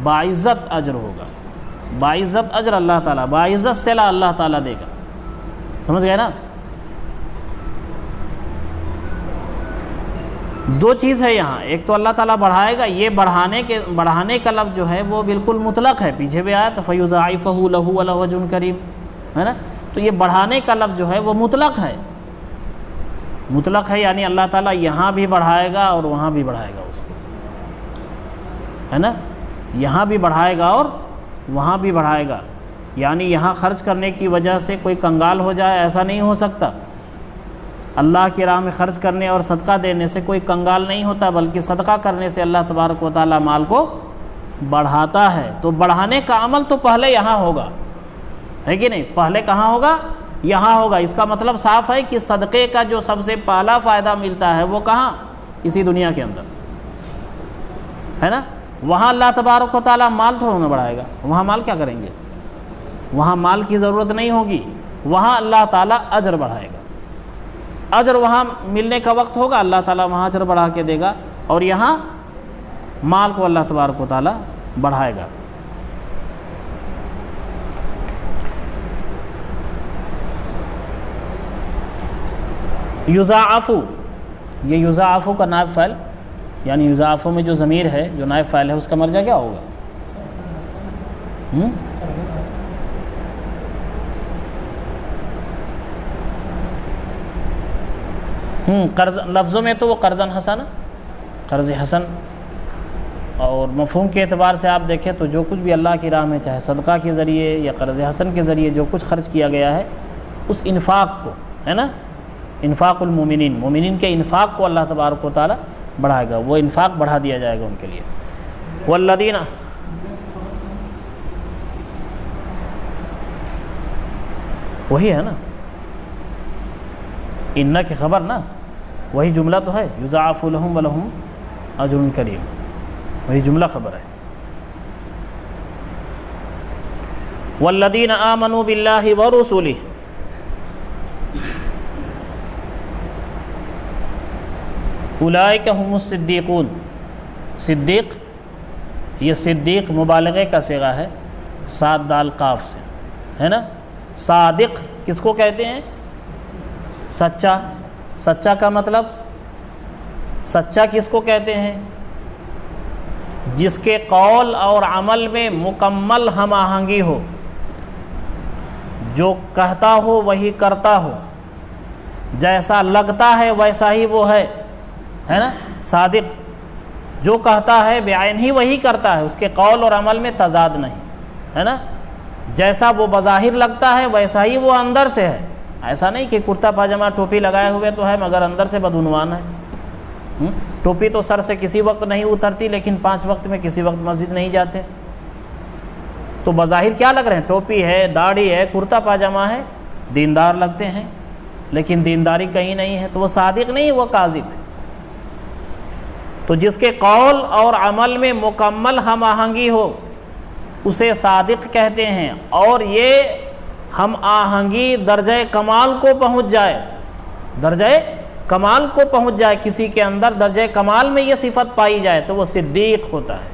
Speaker 1: باعزت اجر ہوگا، باعزت اجر اللہ تعالیٰ، باعزت صلہ اللہ تعالیٰ دے گا، سمجھ گئے نا؟ دو چیز ہے یہاں، ایک تو اللہ تعالیٰ بڑھائے گا، یہ بڑھانے کا لفظ جو ہے وہ بالکل مطلق ہے، پیچھے بھی آیا تو فَيُضَاعِفَهُ لَهُ وَلَهُ أَجْرٌ کریم، ہے نا؟ تو یہ بڑھانے کا لفظ جو ہے وہ مطلق ہے، یعنی اللہ تعالیٰ یہاں بھی بڑھائے گا اور وہاں بھی بڑھائے گا اس کو، ہے نا؟ یہاں بھی بڑھائے گا اور وہاں بھی بڑھائے گا، یعنی یہاں خرچ کرنے کی وجہ سے کوئی کنگال ہو جائے ایسا نہیں ہو سکتا، اللہ کی راہ میں خرچ کرنے اور صدقہ دینے سے کوئی کنگال نہیں ہوتا، بلکہ صدقہ کرنے سے اللہ تبارک و تعالیٰ مال کو بڑھاتا ہے۔ تو بڑھانے کا عمل تو پہلے یہاں ہوگا، ہے کہ نہیں؟ پہلے کہاں ہوگا؟ یہاں ہوگا۔ اس کا مطلب صاف ہے کہ صدقے کا جو سب سے پہلا فائدہ ملتا ہے وہ کہاں؟ اسی دنیا کے اندر، ہے نا؟ وہاں اللہ تبارک و تعالیٰ مال تھوڑا نہ بڑھائے گا، وہاں مال کیا کریں گے؟ وہاں مال کی ضرورت نہیں ہوگی، وہاں اللہ تعالیٰ اجر بڑھائے گا، اجر وہاں ملنے کا وقت ہوگا اللہ تعالیٰ وہاں اجر بڑھا کے دے گا، اور یہاں مال کو اللہ تبارک و تعالیٰ بڑھائے گا۔ یضاعف، یہ یضاعف کا نائب فاعل، یعنی یضاعف میں جو ضمیر ہے، جو نائب فاعل ہے، اس کا مرجع کیا ہوگا؟ قرض لفظوں میں تو وہ قرض حسن، قرض حسن، اور مفہوم کے اعتبار سے آپ دیکھیں تو جو کچھ بھی اللہ کی راہ میں چاہے صدقہ کے ذریعے یا قرض حسن کے ذریعے جو کچھ خرچ کیا گیا ہے، اس انفاق کو، ہے نا، انفاق المومنین، مومنین کے انفاق کو اللہ تبارک و تعالیٰ بڑھائے گا، وہ انفاق بڑھا دیا جائے گا ان کے لیے۔ والذین، وہی ہے نا، ان کی خبر نا، وہی جملہ تو ہے، یضاعف لہم ولہم اجر کریم، وہی جملہ خبر ہے۔ والذین آمنوا باللہ ورسلہ، اولئک هم الصدیقون، صدیق، یہ صدیق مبالغے کا صیغہ ہے، صاد دال قاف سے، ہے نا۔ صادق کس کو کہتے ہیں؟ سچا۔ سچا کا مطلب، سچا کس کو کہتے ہیں؟ جس کے قول اور عمل میں مکمل ہم آہنگی ہو، جو کہتا ہو وہی کرتا ہو، جیسا لگتا ہے ویسا ہی وہ ہے نا۔ صادق جو کہتا ہے بعین ہی وہی کرتا ہے، اس کے قول اور عمل میں تضاد نہیں، ہے نا۔ جیسا وہ بظاہر لگتا ہے ویسا ہی وہ اندر سے ہے، ایسا نہیں کہ کرتا پاجامہ ٹوپی لگائے ہوئے تو ہے مگر اندر سے بدعنوان ہے۔ ٹوپی تو سر سے کسی وقت نہیں اترتی لیکن 5 وقت میں کسی وقت مسجد نہیں جاتے، تو بظاہر کیا لگ رہے ہیں؟ ٹوپی ہے، داڑھی ہے، کرتا پاجامہ ہے، دیندار لگتے ہیں، لیکن دینداری کہیں نہیں ہے، تو وہ صادق نہیں ہے، وہ کاذب ہے۔ تو جس کے قول اور عمل میں مکمل ہم آہنگی ہو اسے صادق کہتے ہیں، اور یہ ہم آہنگی درجہ کمال کو پہنچ جائے، درجہ کمال کو پہنچ جائے، کسی کے اندر درجہ کمال میں یہ صفت پائی جائے تو وہ صدیق ہوتا ہے،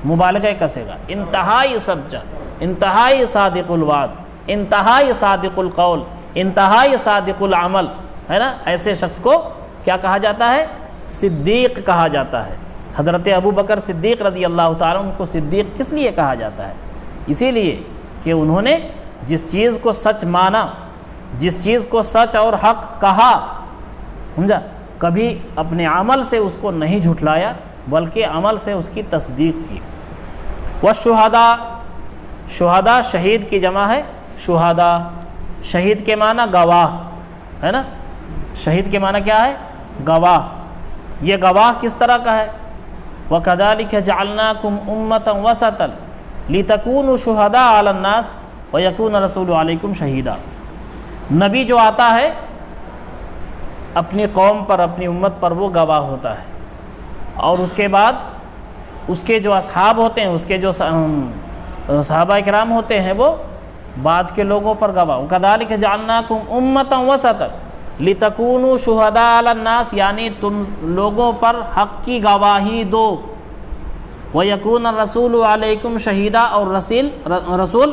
Speaker 1: مبالغہ کسے گا، انتہائی سچا، انتہائی صادق الوعد، انتہائی صادق القول، انتہائی صادق العمل، ہے نا؟ ایسے شخص کو کیا کہا جاتا ہے؟ صدیق کہا جاتا ہے۔ حضرت ابو بکر صدیق رضی اللہ تعالیٰ عنہ کو صدیق کس لیے کہا جاتا ہے؟ اسی لیے کہ انہوں نے جس چیز کو سچ مانا، جس چیز کو سچ اور حق کہا، سمجھا، کبھی اپنے عمل سے اس کو نہیں جھٹلایا بلکہ عمل سے اس کی تصدیق کی۔ والشہداء، شہداء شہید کی جمع ہے شہداء، شہید کے معنی گواہ ہے نا، شہید کے معنی کیا ہے؟ گواہ۔ یہ گواہ کس طرح کا ہے؟ وَكَذَلِكَ جَعَلْنَاكُمْ أُمَّةً وَسَطًا لِتَكُونُوا شُهَدَاءَ عَلَى النَّاسِ وَيَكُونَ الرَّسُولُ عَلَيْكُمْ شَهِيدًا۔ نبی جو آتا ہے اپنی قوم پر، اپنی امت پر وہ گواہ ہوتا ہے، اور اس کے بعد اس کے جو اصحاب ہوتے ہیں، اس کے جو صحابہ کرام ہوتے ہیں وہ بعد کے لوگوں پر گواہ۔ وَكَذَلِكَ جَعَلْنَاكُمْ أُمَّةً وَسَطًا لِتَكُونُوا شُهَدَاءَ عَلَى النَّاسِ، یعنی تم لوگوں پر حق کی گواہی دو، وَيَكُونَ الرَّسُولُ عَلَيْكُمْ شَهِيدًا، اور رسول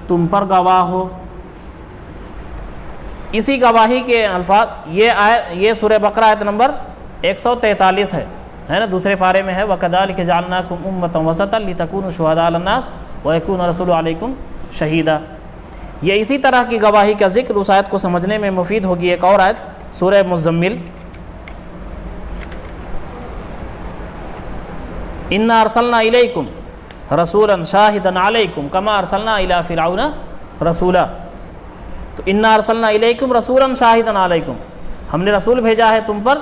Speaker 1: تم پر گواہ ہو۔ اسی گواہی کے الفاظ یہ سورہ بقرہ آیت نمبر 143 ہے نا، دوسرے پارے میں ہے وَكَذَلِكَ جَعَلْنَاكُمْ أُمَّةً وَسَطًا لِتَكُونُوا شُهَدَاءَ عَلَى النَّاسِ وَيَكُونَ الرَّسُولُ عَلَيْكُمْ شَهِيدًا۔ یہ اسی طرح کی گواہی کا ذکر اس آیت کو سمجھنے میں مفید ہوگی ایک اور آیت سورہ مزمل، اِنَّا أَرْسَلْنَا إِلَيْكُمْ رَسُولًا شَاهِدًا عَلَيْكُمْ كَمَا أَرْسَلْنَا إِلَىٰ فِرْعَوْنَ رَسُولًا۔ تو اِنَّا أَرْسَلْنَا إِلَيْكُمْ رَسُولًا شَاهِدًا عَلَيْكُمْ، ہم نے رسول بھیجا ہے تم پر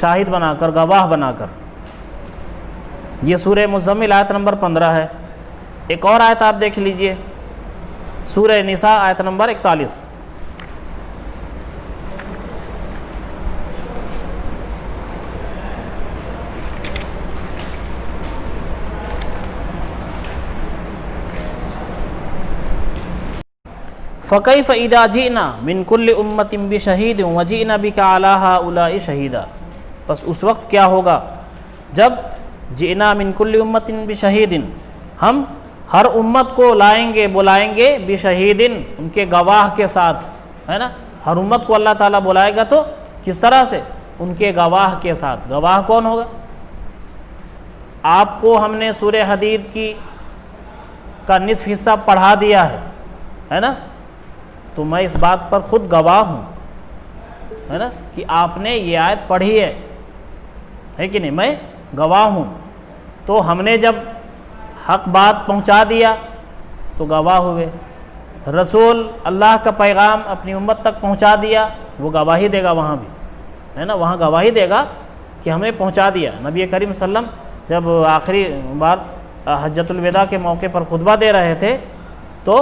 Speaker 1: شاہد بنا کر، گواہ بنا کر۔ یہ سورہ مزمل آیت نمبر 15 ہے۔ ایک اور آیت آپ دیکھ لیجئے، سورہ نساء آیت نمبر 41۔ فَكَيْفَ إِذَا جِئْنَا مِنْ كُلِّ أُمَّةٍ بِشَهِيدٍ وَجِئْنَا بِكَ عَلَىٰ هَٰؤُلَاءِ شَهِيدًا۔ بس اس وقت کیا ہوگا جب جئنا من کل امت بشہید، ہم ہر امت کو لائیں گے، بلائیں گے بشہید، ان کے گواہ کے ساتھ، ہے نا؟ ہر امت کو اللہ تعالیٰ بلائے گا تو کس طرح سے؟ ان کے گواہ کے ساتھ۔ گواہ کون ہوگا؟ آپ کو ہم نے سورہ حدید کا نصف حصہ پڑھا دیا ہے نا، تو میں اس بات پر خود گواہ ہوں، ہے نا، کہ آپ نے یہ آیت پڑھی ہے کہ نہیں، میں گواہ ہوں۔ تو ہم نے جب حق بات پہنچا دیا تو گواہ ہوئے، رسول اللہ کا پیغام اپنی امت تک پہنچا دیا، وہ گواہی دے گا وہاں بھی، ہے نا، وہاں گواہی دے گا کہ ہم نے پہنچا دیا۔ نبی کریم صلی اللہ علیہ وسلم جب آخری بار حجۃ الوداع کے موقع پر خطبہ دے رہے تھے تو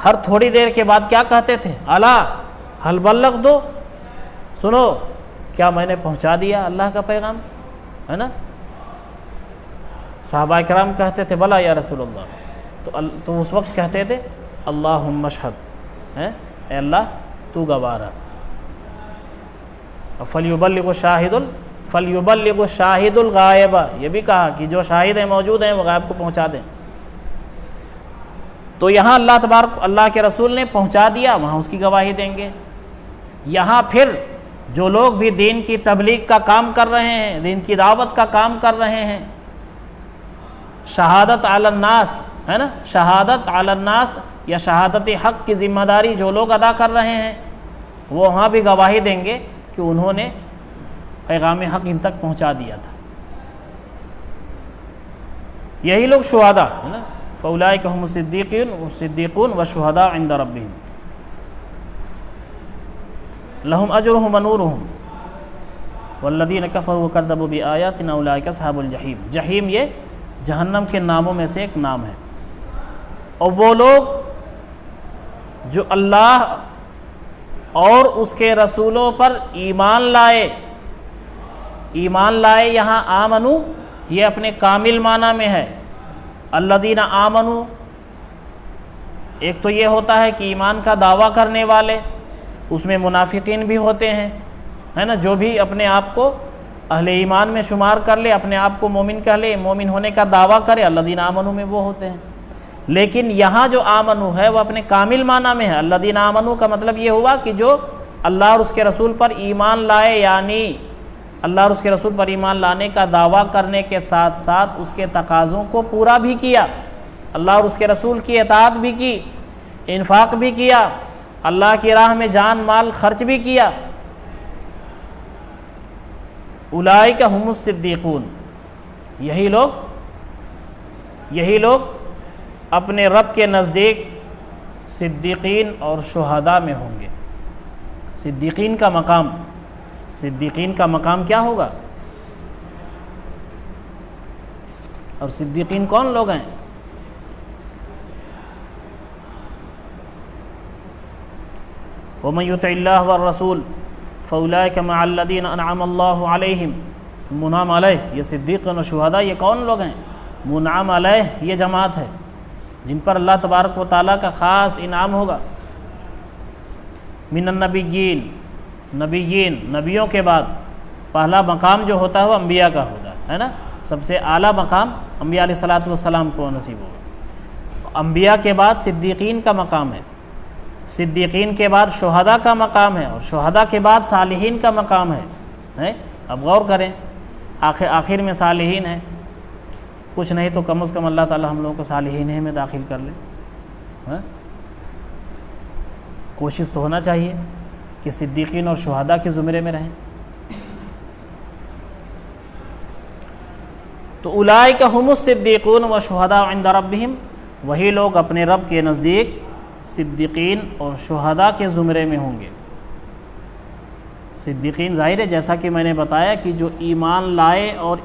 Speaker 1: ہر تھوڑی دیر کے بعد کیا کہتے تھے؟ الا حل بلغ دو، سنو کیا میں نے پہنچا دیا اللہ کا پیغام، ہے نا؟ صحابہ کرام کہتے تھے بلا یا رسول اللہ، تو اس وقت کہتے تھے اللہم اشہد، اے اللہ تو گواہ رہا، فلیبلغ الشاہد الغائب، یہ بھی کہا کہ جو شاہد ہیں موجود ہیں وہ غائب کو پہنچا دیں۔ تو یہاں اللہ تبارک اللہ کے رسول نے پہنچا دیا، وہاں اس کی گواہی دیں گے۔ یہاں پھر جو لوگ بھی دین کی تبلیغ کا کام کر رہے ہیں، دین کی دعوت کا کام کر رہے ہیں، شہادت علی الناس، ہے نا، شہادت علی الناس یا شہادت حق کی ذمہ داری جو لوگ ادا کر رہے ہیں وہ وہاں بھی گواہی دیں گے کہ انہوں نے پیغام حق ان تک پہنچا دیا تھا۔ یہی لوگ شہداء، ہے نا، فَأُولَٰئِكَ هُمُ الصِّدِّيقُونَ وَالشُّهَدَاءُ عِندَ رَبِّهِمْ۔ لہم اجرہم ونورہم والذین کفروا وکذبوا بآیاتنا اولئک اصحاب الجحیم۔ جحیم یہ جہنم کے ناموں میں سے ایک نام ہے۔ اور وہ لوگ جو اللہ اور اس کے رسولوں پر ایمان لائے، ایمان لائے یہاں آمنو یہ اپنے کامل معنی میں ہے۔ الذین آمنو ایک تو یہ ہوتا ہے کہ ایمان کا دعویٰ کرنے والے، اس میں منافقین بھی ہوتے ہیں، ہے نا، جو بھی اپنے آپ کو اہل ایمان میں شمار کر لے، اپنے آپ کو مومن کہہ لے، مومن ہونے کا دعویٰ کرے، الذین آمنو میں وہ ہوتے ہیں۔ لیکن یہاں جو آمنو ہے وہ اپنے کامل معنی میں ہے۔ الذین آمنو کا مطلب یہ ہوا کہ جو اللہ اور اس کے رسول پر ایمان لائے، یعنی اللہ اور اس کے رسول پر ایمان لانے کا دعویٰ کرنے کے ساتھ ساتھ اس کے تقاضوں کو پورا بھی کیا، اللہ اور اس کے رسول کی اطاعت بھی کی، انفاق بھی کیا، اللہ کی راہ میں جان مال خرچ بھی کیا۔ اولئک ھم الصدیقون، یہی لوگ اپنے رب کے نزدیک صدیقین اور شہداء میں ہوں گے۔ صدیقین کا مقام کیا ہوگا؟ اور صدیقین کون لوگ ہیں؟ وَمَن يُطِعِ اللَّهَ وَالرَّسُولَ فَأُولَئِكَ مَعَ الَّذِينَ أَنْعَمَ اللَّهُ عَلَيْهِمْ۔ منعم علیہ یہ صدیقین و شہداء یہ کون لوگ ہیں؟ منعم علیہ یہ جماعت ہے جن پر اللہ تبارک و تعالیٰ کا خاص انعام ہوگا۔ من النبیین، نبیوں کے بعد پہلا مقام جو ہوتا ہے وہ انبیاء کا ہوتا ہے نا، سب سے اعلیٰ مقام انبیاء علیہ الصلوۃ والسلام کو نصیب ہوگا۔ انبیاء کے بعد صدیقین کا مقام ہے، صدیقین کے بعد شہداء کا مقام ہے، اور شہداء کے بعد صالحین کا مقام ہے۔ اب غور کریں، آخر میں صالحین ہے، کچھ نہیں تو کم از کم اللہ تعالی ہم لوگوں کو صالحین میں داخل کر لے۔ کوشش تو ہونا چاہیے کہ صدیقین اور شہداء کے زمرے میں رہیں۔ تو اولئک ھم الصدیقون والشہداء عند ربہم، وہی لوگ اپنے رب کے نزدیک صدیقین اور شہداء کے زمرے میں ہوں گے۔ صدیقین ظاہر ہے جیسا کہ میں نے بتایا کہ جو ایمان لائے اور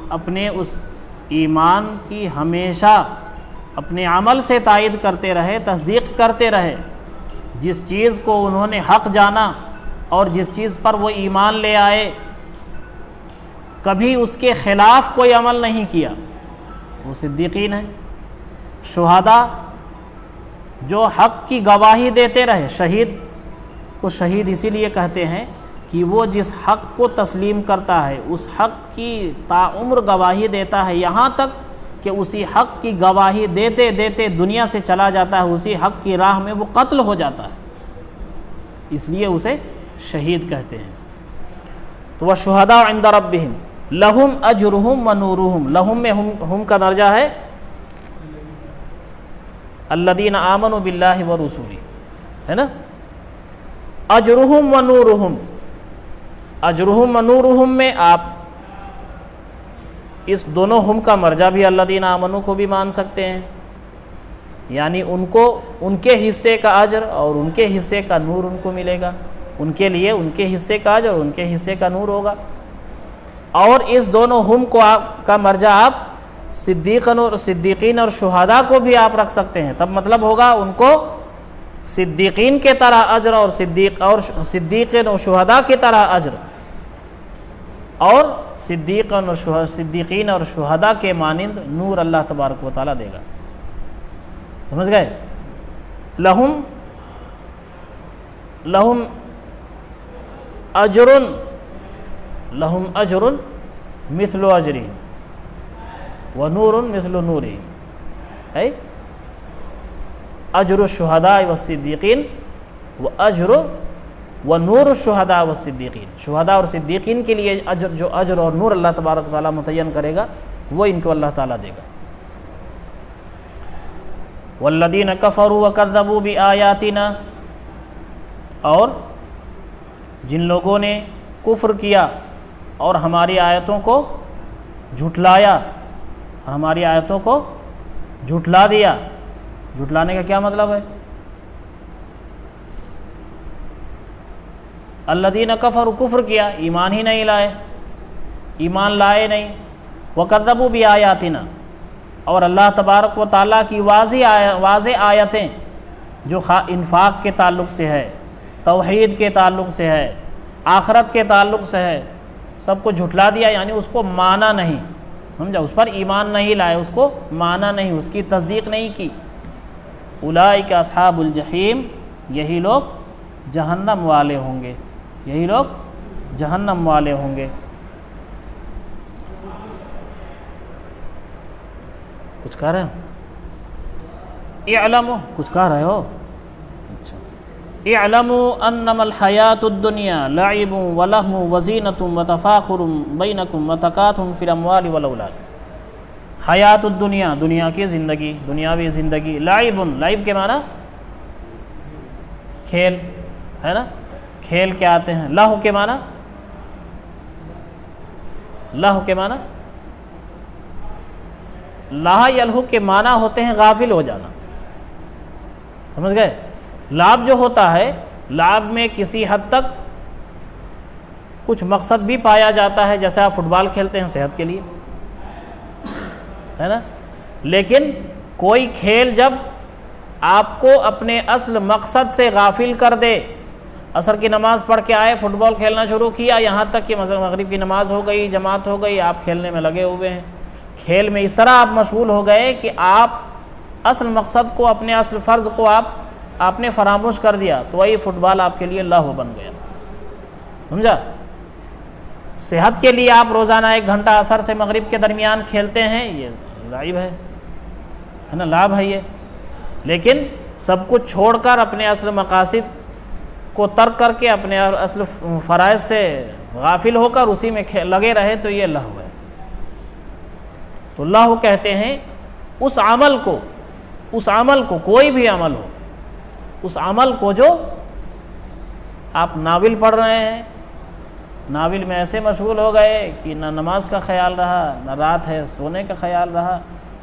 Speaker 1: اپنے اس ایمان کی ہمیشہ اپنے عمل سے تائید کرتے رہے، تصدیق کرتے رہے، جس چیز کو انہوں نے حق جانا اور جس چیز پر وہ ایمان لے آئے کبھی اس کے خلاف کوئی عمل نہیں کیا، وہ صدیقین ہیں۔ شہداء جو حق کی گواہی دیتے رہے، شہید کو شہید اسی لیے کہتے ہیں کہ وہ جس حق کو تسلیم کرتا ہے اس حق کی تاعمر گواہی دیتا ہے، یہاں تک کہ اسی حق کی گواہی دیتے دیتے دنیا سے چلا جاتا ہے، اسی حق کی راہ میں وہ قتل ہو جاتا ہے، اس لیے اسے شہید کہتے ہیں۔ تو وَالشُّهَدَاءُ عِندَ رَبِّهِمْ لَهُمْ أَجْرُهُمْ وَنُورُهُمْ، لَهُمْ میں ہم کا درجہ ہے الذین آمنوا باللہ ورسولہ، ہے نا۔ اجرہم ونورہم، اجرہم ونورہم میں آپ اس دونوں ہم کا مرجع بھی الذین آمنوا کو بھی مان سکتے ہیں، یعنی ان کو ان کے حصے کا اجر اور ان کے حصے کا نور ان کو ملے گا، ان کے لیے ان کے حصے کا اجر اور ان کے حصے کا نور ہوگا۔ اور اس دونوں ہم کو کا مرجع آپ صدیقین اور شہداء کو بھی آپ رکھ سکتے ہیں، تب مطلب ہوگا ان کو صدیقین کے طرح اجر اور صدیقین اور شہداء کی طرح اجر، اور صدیقین اور شہداء کے مانند نور اللہ تبارک و تعالیٰ دے گا۔ سمجھ گئے؟ لہم اجر مثل اجرہم ونور مثل نورہم، ہے اجر الشہداء والصدیقین واجر ونور الشہداء والصدیقین، شہداء اور صدیقین کے لیے جو اجر اور نور اللہ تبارک و تعالیٰ متعین کرے گا وہ ان کو اللہ تعالیٰ دے گا۔ والذین کفروا وکذبوا بآیاتنا، اور جن لوگوں نے کفر کیا اور ہماری آیتوں کو جھٹلایا، ہماری آیتوں کو جھٹلا دیا۔ جھٹلانے کا کیا مطلب ہے؟ الذین کفروا کفر کیا، ایمان ہی نہیں لائے، ایمان لائے نہیں، وکذبوا بآیاتنا، اور اللہ تبارک و تعالیٰ کی واضح آیتیں جو انفاق کے تعلق سے ہے، توحید کے تعلق سے ہے، آخرت کے تعلق سے ہے، سب کو جھٹلا دیا، یعنی اس کو مانا نہیں، سمجھا، اس پر ایمان نہیں لائے، اس کو مانا نہیں، اس کی تصدیق نہیں کی۔ اولئک اصحاب الجحیم، یہی لوگ جہنم والے ہوں گے، یہی لوگ جہنم والے ہوں گے۔ کچھ کہہ رہے ہیں؟ اعلموا، کچھ کہہ رہے ہو؟ اچھا، اعلموا انما الحیاۃ الدنیا لعب ولہو وزینۃ وتفاخر بینکم وتکاثر فی الاموال والاولاد۔ حیات الدنیا، دنیا کی زندگی، دنیاوی زندگی، لعب، لعب کے معنی کھیل ہے نا، کھیل کے آتے ہیں، لہو کے معنی، لہو کے معنی، لاہ یلہو کے معنی ہوتے ہیں غافل ہو جانا، سمجھ گئے؟ لعب جو ہوتا ہے، لعب میں کسی حد تک کچھ مقصد بھی پایا جاتا ہے، جیسے آپ فٹ بال کھیلتے ہیں صحت کے لیے، ہے نا، لیکن کوئی کھیل جب آپ کو اپنے اصل مقصد سے غافل کر دے، عصر کی نماز پڑھ کے آئے، فٹ بال کھیلنا شروع کیا، یہاں تک کہ مثلا مغرب کی نماز ہو گئی، جماعت ہو گئی، آپ کھیلنے میں لگے ہوئے ہیں، کھیل میں اس طرح آپ مشغول ہو گئے کہ آپ اصل مقصد کو، اپنے اصل فرض کو آپ نے فراموش کر دیا، تو وہی فٹ بال آپ کے لیے لہو بن گیا، سمجھا؟ صحت کے لیے آپ روزانہ 1 گھنٹہ عصر سے مغرب کے درمیان کھیلتے ہیں، یہ لعب ہے نا، لعب ہے یہ، لیکن سب کچھ چھوڑ کر اپنے اصل مقاصد کو ترک کر کے اپنے اصل فرائض سے غافل ہو کر اسی میں لگے رہے تو یہ لہو ہے۔ تو لہو کہتے ہیں اس عمل کو کوئی بھی عمل ہو، اس عمل کو جو آپ ناول پڑھ رہے ہیں، ناول میں ایسے مشغول ہو گئے کہ نہ نماز کا خیال رہا، نہ رات ہے سونے کا خیال رہا،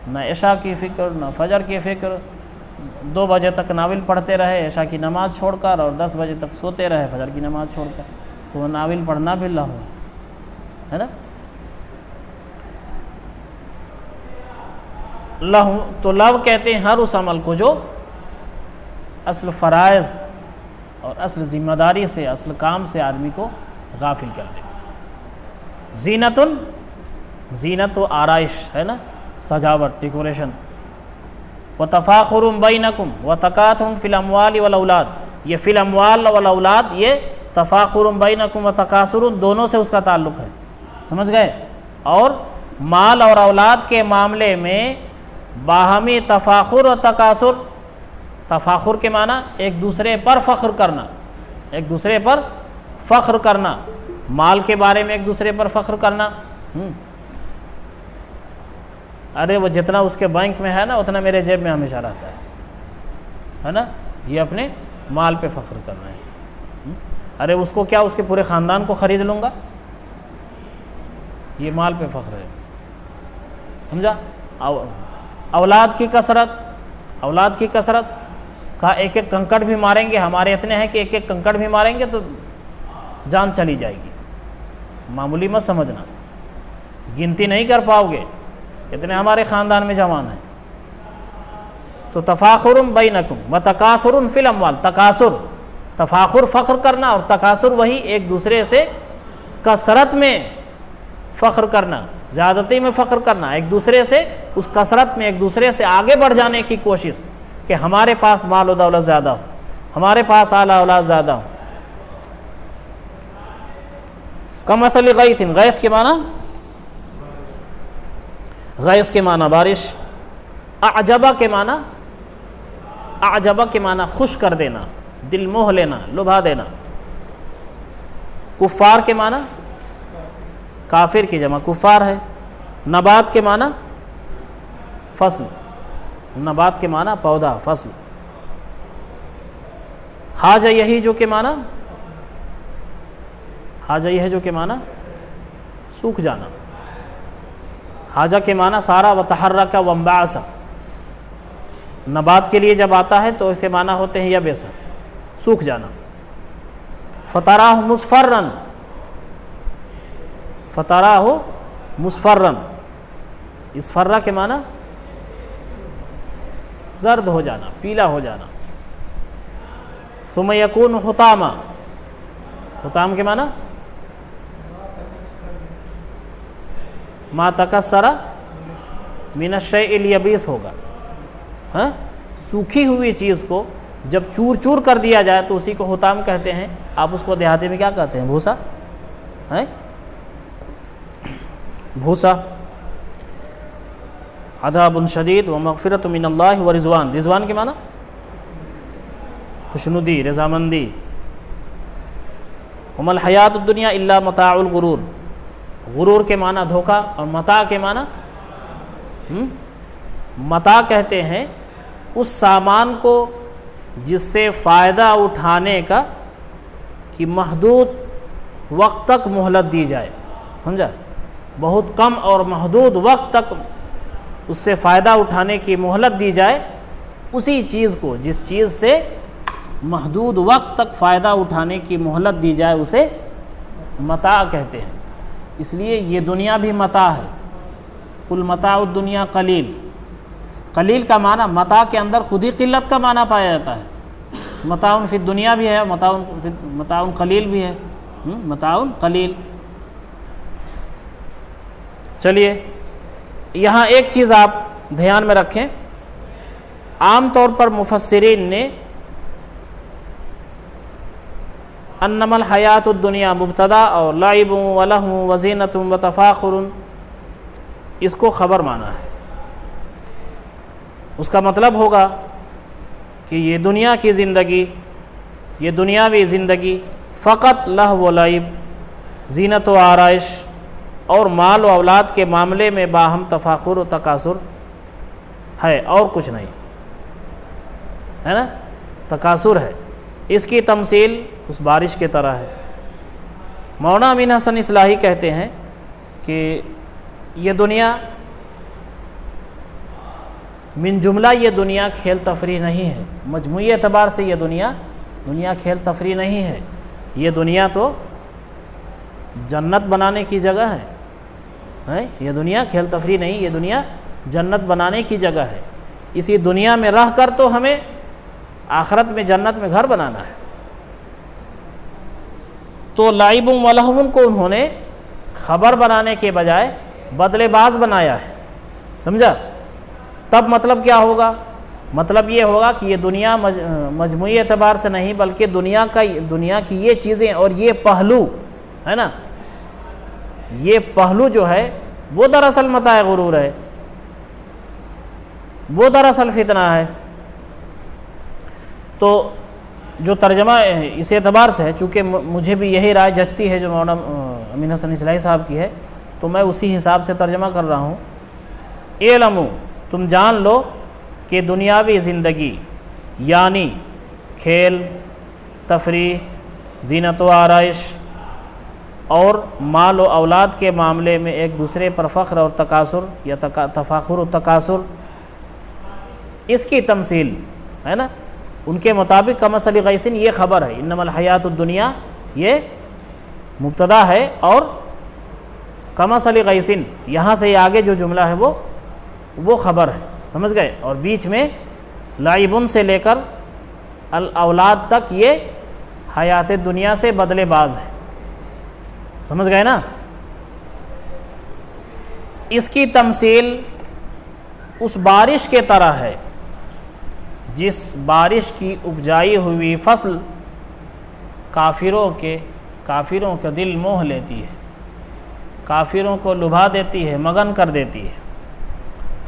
Speaker 1: نہ عشاء کی فکر، نہ فجر کی فکر، 2 بجے تک ناول پڑھتے رہے عشاء کی نماز چھوڑ کر، اور 10 بجے تک سوتے رہے فجر کی نماز چھوڑ کر، تو وہ ناول پڑھنا بھی لہو ہے نا۔ لہو تو لہو کہتے ہیں ہر اس عمل کو جو اصل فرائض اور اصل ذمہ داری سے، اصل کام سے آدمی کو غافل کر دے۔ زینت و آرائش ہے نا، سجاوٹ، ڈیکوریشن۔ وتفاخر بینکم وتکاثر فی الاموال والاولاد، یہ فی الاموال والاولاد، یہ تفاخر بینکم وتکاثر دونوں سے اس کا تعلق ہے، سمجھ گئے؟ اور مال اور اولاد کے معاملے میں باہمی تفاخر و تکاثر، تفاخر کے معنی ایک دوسرے پر فخر کرنا، ایک دوسرے پر فخر کرنا، مال کے بارے میں ایک دوسرے پر فخر کرنا، ارے وہ جتنا اس کے بینک میں ہے نا اتنا میرے جیب میں ہمیشہ رہتا ہے نا، یہ اپنے مال پہ فخر کرنا ہے، ارے اس کو کیا، اس کے پورے خاندان کو خرید لوں گا، یہ مال پہ فخر ہے، سمجھا؟ اولاد کی کثرت کا ایک کنکڑ بھی ماریں گے، ہمارے اتنے ہیں کہ ایک کنکڑ بھی ماریں گے تو جان چلی جائے گی، معمولی مت سمجھنا، گنتی نہیں کر پاؤ گے، اتنے ہمارے خاندان میں جوان ہیں۔ تو تفاخر بینکم وتکاثر فی الاموال، تکاثر، تفاخر فخر کرنا، اور تکاثر وہی ایک دوسرے سے کثرت میں فخر کرنا، زیادتی میں فخر کرنا، ایک دوسرے سے اس کثرت میں ایک دوسرے سے آگے بڑھ جانے کی کوشش کہ ہمارے پاس مال و دولت زیادہ ہو، ہمارے پاس اعلیٰ اولاد زیادہ ہو۔ کمثل غیث، غیث کے معنی، غیث کے معنی بارش، اعجبہ کے معنی، اعجبہ کے معنی خوش کر دینا، دل موہ لینا، لبھا دینا۔ کفار کے معنی، کافر کی جمع کفار ہے۔ نبات کے معنی فصل، نبات کے معنی پودا، فصل۔ حاجہ یہی جو کے معنی، حاجہ یہ جو کے معنی سوکھ جانا، حاجہ کے معنی سارا، وتحرک وانبعث، نبات کے لیے جب آتا ہے تو اسے معنی ہوتے ہیں یبس، سوکھ جانا۔ فتراہ مصفرن، فتراہ مصفرن، اصفرہ کے معنی زرد ہو جانا، پیلا ہو جانا. ثم یکون حطاما، حطام کے معنی ما تکسر من الشیء الیبیس ہوگا. ہاں، سوکھی ہوئی چیز کو جب چور چور کر دیا جائے تو اسی کو حطام کہتے ہیں. آپ اس کو دیہاتی میں کیا کہتے ہیں؟ بھوسا. ہیں، بھوسا. عذاب شدید و مغفرت من اللہ و رضوان، رضوان کے معنی خوشنودی، رضامندی. وما الحیات الدنیا الا متاع الغرور، غرور کے معنی دھوکہ، اور متاع کے معنی متاع کہتے ہیں اس سامان کو جس سے فائدہ اٹھانے کا کہ محدود وقت تک مہلت دی جائے. سمجھا؟ بہت کم اور محدود وقت تک اس سے فائدہ اٹھانے کی مہلت دی جائے، اسی چیز کو جس چیز سے محدود وقت تک فائدہ اٹھانے کی مہلت دی جائے اسے متاع کہتے ہیں. اس لیے یہ دنیا بھی متاع ہے. کل متاع الدنیا قلیل، قلیل کا معنی متاع کے اندر خود ہی قلت کا معنی پایا جاتا ہے. متاع فی الدنیا بھی ہے، متاع قلیل بھی ہے. متاع قلیل. چلیے یہاں ایک چیز آپ دھیان میں رکھیں، عام طور پر مفسرین نے انما الحیات الدنیا مبتدا اور لعب و لہو و زینت و تفاخر، اس کو خبر مانا ہے. اس کا مطلب ہوگا کہ یہ دنیا کی زندگی، یہ دنیاوی زندگی فقط لہو و لعب، زینت و آرائش اور مال و اولاد کے معاملے میں باہم تفاخر و تکاثر ہے، اور کچھ نہیں ہے نا. تکاثر ہے. اس کی تمثیل اس بارش کے طرح ہے. مولانا امین حسن اصلاحی کہتے ہیں کہ یہ دنیا من جملہ یہ دنیا کھیل تفریح نہیں ہے. مجموعی اعتبار سے یہ دنیا کھیل تفریح نہیں ہے. یہ دنیا تو جنت بنانے کی جگہ ہے. یہ دنیا کھیل تفریح نہیں، یہ دنیا جنت بنانے کی جگہ ہے. اسی دنیا میں رہ کر تو ہمیں آخرت میں جنت میں گھر بنانا ہے. تو لعب و لہو کو انہوں نے خبر بنانے کے بجائے بدلے باز بنایا ہے. سمجھا؟ تب مطلب کیا ہوگا؟ مطلب یہ ہوگا کہ یہ دنیا مجموعی اعتبار سے نہیں، بلکہ دنیا کی یہ چیزیں اور یہ پہلو ہے نا، یہ پہلو جو ہے وہ دراصل متاع غرور ہے، وہ دراصل فتنہ ہے. تو جو ترجمہ اس اعتبار سے ہے، چونکہ مجھے بھی یہی رائے جچتی ہے جو مولانا امین حسن اصلاحی صاحب کی ہے، تو میں اسی حساب سے ترجمہ کر رہا ہوں. اعلموا، تم جان لو کہ دنیاوی زندگی یعنی کھیل تفریح، زینت و آرائش اور مال و اولاد کے معاملے میں ایک دوسرے پر فخر اور تکاثر یا تفاخر و تکاثر، اس کی تمثیل ہے نا ان کے مطابق کمثل غیث یہ خبر ہے. انما الحیات الدنیا یہ مبتدا ہے اور کمثل غیث یہاں سے آگے جو جملہ ہے وہ خبر ہے. سمجھ گئے؟ اور بیچ میں لعب سے لے کر الاولاد تک یہ حیات دنیا سے بدلے باز ہے. سمجھ گئے نا؟ اس کی تمثیل اس بارش کے طرح ہے جس بارش کی اپجائی ہوئی فصل کافروں کا دل موہ لیتی ہے، کافروں کو لبھا دیتی ہے، مگن کر دیتی ہے.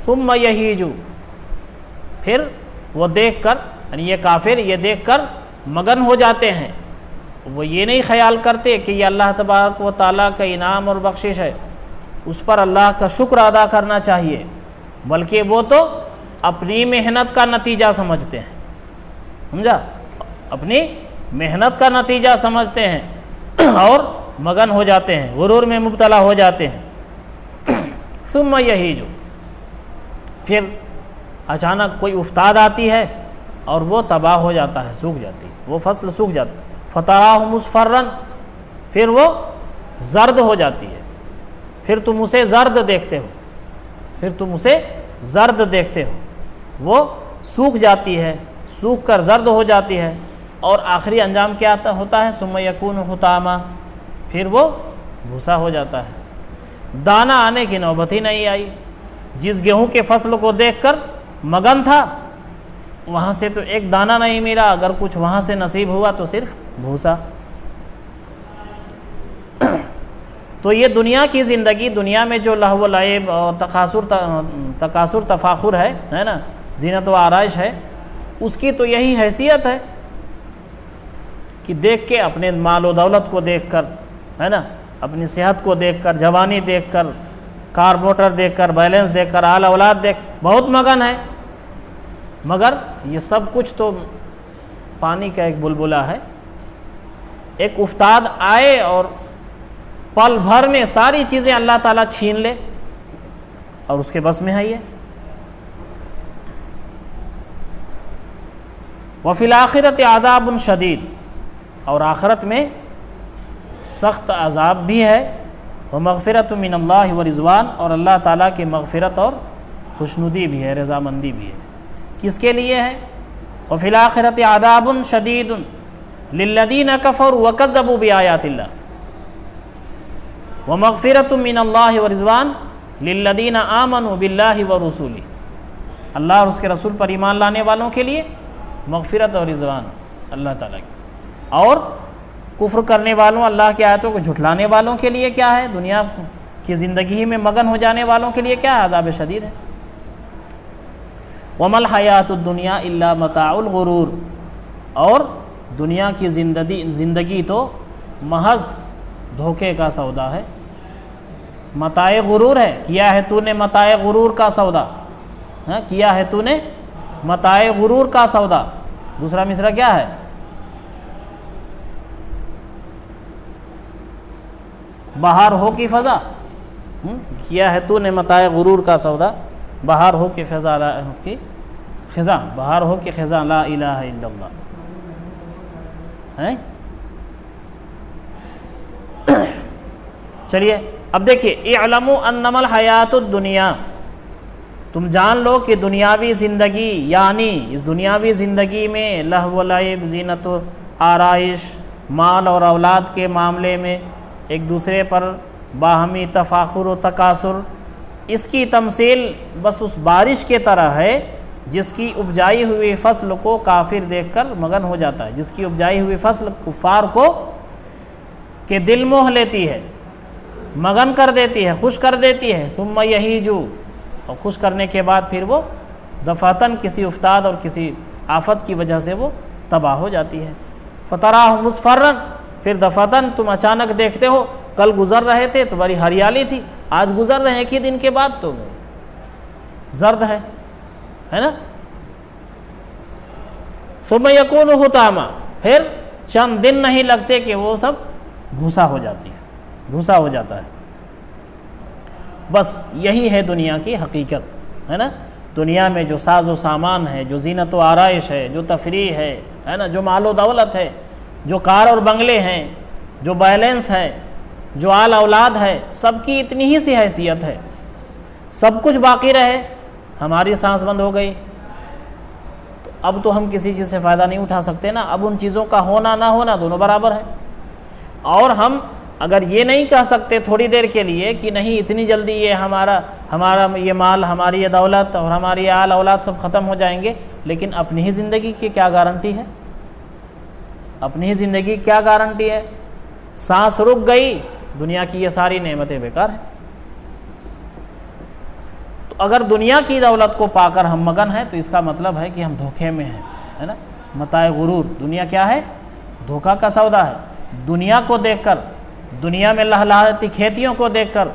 Speaker 1: ثم یہیج، پھر وہ دیکھ کر، یعنی یہ کافر یہ دیکھ کر مگن ہو جاتے ہیں. وہ یہ نہیں خیال کرتے کہ یہ اللہ تبارک و تعالیٰ کا انعام اور بخشش ہے، اس پر اللہ کا شکر ادا کرنا چاہیے، بلکہ وہ تو اپنی محنت کا نتیجہ سمجھتے ہیں. سمجھا؟ اپنی محنت کا نتیجہ سمجھتے ہیں اور مگن ہو جاتے ہیں، غرور میں مبتلا ہو جاتے ہیں. ثم یہیج، پھر اچانک کوئی افتاد آتی ہے اور وہ تباہ ہو جاتا ہے، سوکھ جاتی ہے، وہ فصل سوکھ جاتی ہے. فتراہ مصفرن، پھر وہ زرد ہو جاتی ہے، پھر تم اسے زرد دیکھتے ہو، پھر تم اسے زرد دیکھتے ہو، وہ سوکھ جاتی ہے، سوکھ کر زرد ہو جاتی ہے، اور آخری انجام کیا ہوتا ہے؟ ثم یکون حطاما، پھر وہ بھوسا ہو جاتا ہے۔ دانہ آنے کی نوبت ہی نہیں آئی۔ جس گیہوں کے فصل کو دیکھ کر مگن تھا، وہاں سے تو ایک دانہ نہیں ملا، اگر کچھ وہاں سے نصیب ہوا تو صرف بھوسا۔ تو یہ دنیا کی زندگی، دنیا میں جو لہو و لعب اور تکاثر تفاخر ہے نا، زینت و آرائش ہے، اس کی تو یہی حیثیت ہے کہ دیکھ کے اپنے مال و دولت کو دیکھ کر، ہے نا، اپنی صحت کو دیکھ کر، جوانی دیکھ کر، کار موٹر دیکھ کر، بیلنس دیکھ کر، آل اولاد دیکھ، بہت مگن ہے، مگر یہ سب کچھ تو پانی کا ایک بلبلہ ہے۔ ایک افتاد آئے اور پل بھر میں ساری چیزیں اللہ تعالیٰ چھین لے، اور اس کے بس میں ہے یہ۔ وفی الآخرۃ عذاب شدید، اور آخرت میں سخت عذاب بھی ہے، ومغفرۃ من اللہ ورضوان، اور اللہ تعالیٰ کی مغفرت اور خوشنودی بھی ہے، رضامندی بھی ہے۔ کس کے لیے ہے؟ وفی الآخرۃ عذاب شدید للذین کفروا وکذبوا بآیات اللہ، ومغفرۃ من اللہ ورضوان للذین آمنوا باللہ ورسولہ، اللہ اور اس کے رسول پر ایمان لانے والوں کے لیے مغفرت اور رضوان اللہ تعالیٰ کی، اور کفر کرنے والوں، اللہ کی آیتوں کو جھٹلانے والوں کے لیے کیا ہے؟ دنیا کی زندگی میں مگن ہو جانے والوں کے لیے کیا ہے؟ عذاب شدید ہے۔ وَمَا الْحَيَاةُ الدُّنْيَا إِلَّا مَتَاعُ الْغُرُورِ، اور دنیا کی زندگی تو محض دھوکے کا سودا ہے، متاع غرور ہے۔ کیا ہے تو نے متاع غرور کا سودا، کیا ہے تو نے متاع غرور کا سودا۔ دوسرا مصرع کیا ہے؟ بہار ہو کی فضا، کیا ہے تو نے متاع غرور کا سودا، بہار ہو کی فضا، کی خزاں، بہار ہو کی خزاں، لا الہ الا اللہ ہے۔ چلیے اب دیکھیے، اعلموا انما الحیات الدنیا، تم جان لو کہ دنیاوی زندگی، یعنی اس دنیاوی زندگی میں لہو و لعب، زینت و آرائش، مال اور اولاد کے معاملے میں ایک دوسرے پر باہمی تفاخر و تکاثر، اس کی تمثیل بس اس بارش کے طرح ہے جس کی اپجائی ہوئی فصل کو کافر دیکھ کر مگن ہو جاتا ہے، جس کی اپجائی ہوئی فصل کفار کو کہ دل موہ لیتی ہے، مگن کر دیتی ہے، خوش کر دیتی ہے، ثم یہیجو، اور خوش کرنے کے بعد پھر وہ دفعتاً کسی افتاد اور کسی آفت کی وجہ سے وہ تباہ ہو جاتی ہے۔ فتراہ مصفرن، پھر دفعتاً تم اچانک دیکھتے ہو، کل گزر رہے تھے تو بڑی ہریالی تھی، آج گزر رہے ہیں ایک ہی دن کے بعد تو زرد ہے نا۔ ثم یکون حطاما، پھر چند دن نہیں لگتے کہ وہ سب بھوسا ہو جاتی ہے، بھوسا ہو جاتا ہے۔ بس یہی ہے دنیا کی حقیقت، ہے نا۔ دنیا میں جو ساز و سامان ہے، جو زینت و آرائش ہے، جو تفریح ہے نا، جو مال و دولت ہے، جو کار اور بنگلے ہیں، جو بیلنس ہے، جو آل اولاد ہے، سب کی اتنی ہی سی حیثیت ہے۔ سب کچھ باقی رہے، ہماری سانس بند ہو گئی تو اب تو ہم کسی چیز سے فائدہ نہیں اٹھا سکتے نا۔ اب ان چیزوں کا ہونا نہ ہونا دونوں برابر ہے، اور ہم اگر یہ نہیں کہہ سکتے تھوڑی دیر کے لیے کہ نہیں اتنی جلدی یہ ہمارا یہ مال، ہماری یہ دولت اور ہماری یہ آل اولاد سب ختم ہو جائیں گے، لیکن اپنی ہی زندگی کی کیا گارنٹی ہے؟ اپنی ہی زندگی کی کیا گارنٹی ہے؟ سانس رک گئی، دنیا کی یہ ساری نعمتیں بیکار ہیں۔ تو اگر دنیا کی دولت کو پا کر ہم مگن ہیں تو اس کا مطلب ہے کہ ہم دھوکے میں ہیں، ہے نا۔ متاع غرور، دنیا کیا ہے؟ دھوکا کا سودا ہے۔ دنیا کو دیکھ کر، دنیا میں لہلہاتی کھیتیوں کو دیکھ کر،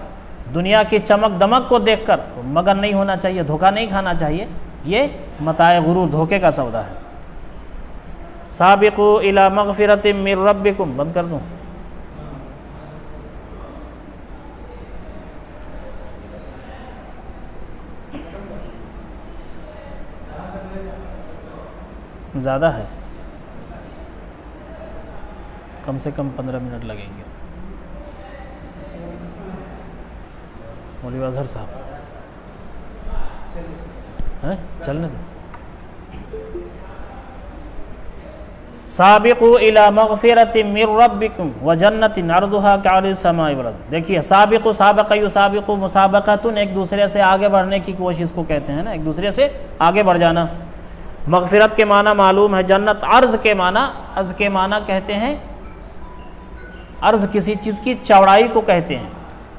Speaker 1: دنیا کی چمک دمک کو دیکھ کر مگن نہیں ہونا چاہیے، دھوکا نہیں کھانا چاہیے، یہ متاع غرور، دھوکے کا سودا ہے۔ سابقوا الی مغفرۃ من ربکم، بند کر دوں، زیادہ ہے۔ کم سے کم 15 منٹ لگیں گے. مولوی اظہر صاحب چلنے دو. سابقوا الی مغفرۃ من ربکم وجنۃ عرضها کعرض السماء والارض. دیکھیے سابقوا، سابق یسابق، مسابقۃ، ایک دوسرے سے آگے بڑھنے کی کوشش کو کہتے ہیں نا، ایک دوسرے سے آگے بڑھ جانا. مغفرت کے معنی معلوم ہے، جنت عرض کے معنی کہتے ہیں، عرض کسی چیز کی چوڑائی کو کہتے ہیں،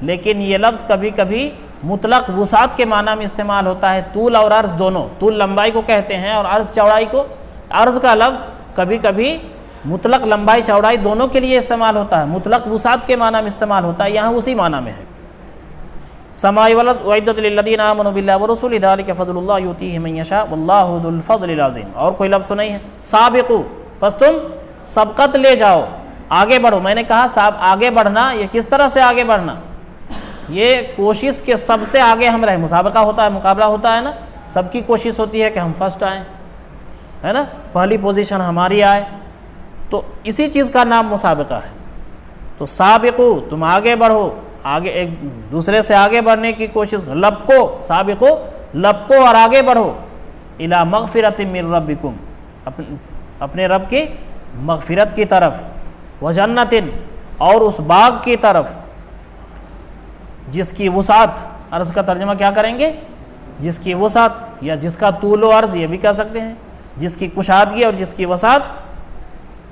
Speaker 1: لیکن یہ لفظ کبھی کبھی مطلق وسعت کے معنی میں استعمال ہوتا ہے. طول اور عرض دونوں، طول لمبائی کو کہتے ہیں اور عرض چوڑائی کو. عرض کا لفظ کبھی کبھی مطلق لمبائی چوڑائی دونوں کے لیے استعمال ہوتا ہے، مطلق وسعت کے معنی میں استعمال ہوتا ہے، یہاں اسی معنی میں ہے. سماء والارض اعدت للذین آمنوا باللہ ورسولہ ذلک فضل اللہ یؤتیہ من یشاء واللہ ذو الفضل العظیم. اور کوئی لفظ تو نہیں ہے. سابقوا، بس تم سبقت لے جاؤ، آگے بڑھو. میں نے کہا آگے بڑھنا، یہ کس طرح سے آگے بڑھنا؟ یہ کوشش کے سب سے آگے ہم رہے. مسابقہ ہوتا ہے، مقابلہ ہوتا ہے نا، سب کی کوشش ہوتی ہے کہ ہم فرسٹ آئیں، ہے نا، پہلی پوزیشن ہماری آئے. تو اسی چیز کا نام مسابقہ ہے. تو سابقو، تم آگے بڑھو، آگے ایک دوسرے سے آگے بڑھنے کی کوشش. لبکو، سابقو لبکو اور آگے بڑھو. الی مغفرۃ من ربکم، اپنے رب کی مغفرت کی طرف. وجنۃ، اور اس باغ کی طرف جس کی وسعت، عرض کا ترجمہ کیا کریں گے؟ جس کی وسعت، یا جس کا طول و عرض یہ بھی کہہ سکتے ہیں، جس کی کشادگی اور جس کی وسعت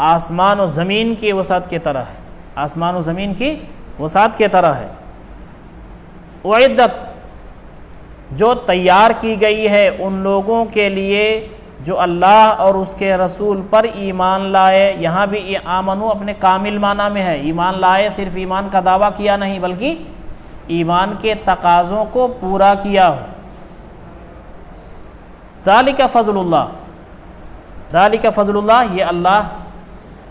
Speaker 1: آسمان و زمین کی وسعت کی طرح ہے. آسمان و زمین کی وسعت کی طرح ہے. اعدت، جو تیار کی گئی ہے ان لوگوں کے لیے جو اللہ اور اس کے رسول پر ایمان لائے. یہاں بھی آمنو اپنے کامل معنی میں ہے. ایمان لائے، صرف ایمان کا دعویٰ کیا نہیں، بلکہ ایمان کے تقاضوں کو پورا کیا ہو. ذالک فضل اللہ، ذالک فضل اللہ،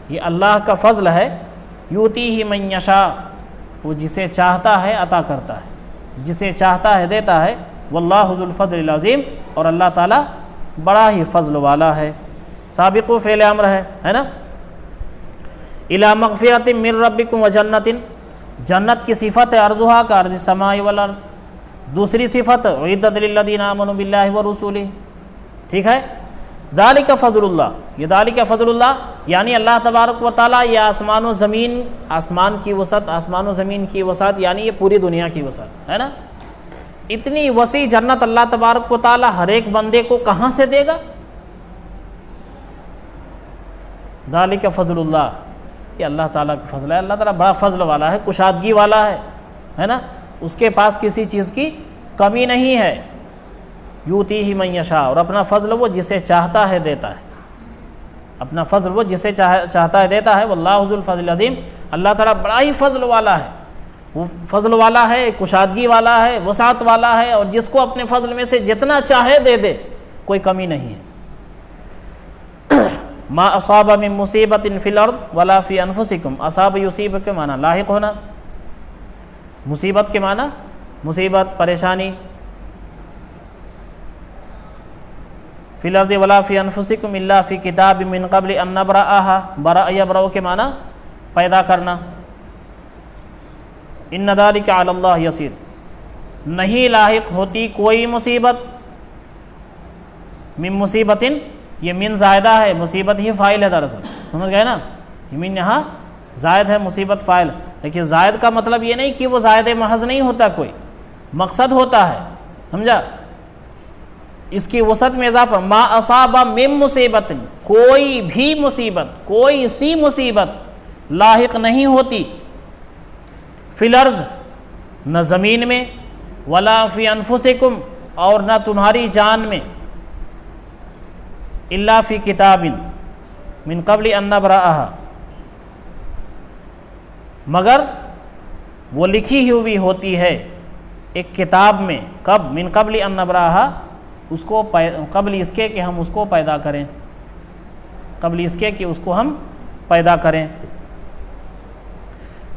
Speaker 1: یہ اللہ کا فضل ہے. یؤتیہ من یشاء، وہ جسے چاہتا ہے عطا کرتا ہے، جسے چاہتا ہے دیتا ہے. واللہ ذو الفضل العظیم، اور اللہ تعالیٰ بڑا ہی فضل والا ہے. سابقو فعل امر ہے نا. الی مغفرۃ من ربکم وجنۃ، جنت کی صفت ہے عرضھا کا عرض السماء والارض. دوسری صفت اعدت للذین آمنوا باللہ ورسولہ. ٹھیک ہے. ذالک فضل اللہ، یہ ذالک فضل اللہ یعنی اللہ تبارک و تعالیٰ، یہ آسمان و زمین، آسمان کی وسعت، آسمان و زمین کی وسعت، یعنی یہ پوری دنیا کی وسعت ہے نا. اتنی وسیع جنت اللہ تبارک و تعالیٰ ہر ایک بندے کو کہاں سے دے گا؟ ذالک فضل اللہ، یہ اللہ تعالیٰ کا فضل ہے. اللہ تعالیٰ بڑا فضل والا ہے، کشادگی والا ہے نا. اس کے پاس کسی چیز کی کمی نہیں ہے. یؤتیہ من یشاء، اور اپنا فضل وہ جسے چاہتا ہے دیتا ہے. اپنا فضل وہ جسے چاہتا ہے دیتا ہے. واللہ ذو الفضل العظیم، اللہ تعالیٰ بڑا ہی فضل والا ہے. وہ فضل والا ہے، کشادگی والا ہے، وسعت والا ہے، اور جس کو اپنے فضل میں سے جتنا چاہے دے دے، کوئی کمی نہیں ہے. ما اصاب من مصیبت فی الارض ولا فی انفسکم. اصاب یصیب کے معنی لاحق ہونا، مصیبت کے معنی مصیبت، پریشانی. فی الارض ولا فی انفسکم الا فی کتاب من قبل ان نبرأها. برأ یبرأ کے معنی پیدا کرنا. ان ذلک علی اللہ یسیر، نہیں لاحق ہوتی کوئی مصیبت. من مصیبت، یہ من زائدہ ہے، مصیبت ہی فاعل ہے دراصل، سمجھ گئے نا. من یہاں زائد ہے، مصیبت فاعل. لیکن زائد کا مطلب یہ نہیں کہ وہ زائد محض نہیں ہوتا، کوئی مقصد ہوتا ہے، سمجھا. اس کی وسعت میں اضافہ. ما اصاب من مصیبت، کوئی بھی مصیبت، کوئی سی مصیبت لاحق نہیں ہوتی. فی الارض، نہ زمین میں، ولا فی انفسکم، اور نہ تمہاری جان میں. الا فی کتاب من قبل ان نبرأها، مگر وہ لکھی ہوئی ہوتی ہے ایک کتاب میں. کب؟ من قبل ان نبرأها، اس کو قبل اس کے کہ ہم اس کو پیدا کریں، قبل اس کے کہ اس کو ہم پیدا کریں.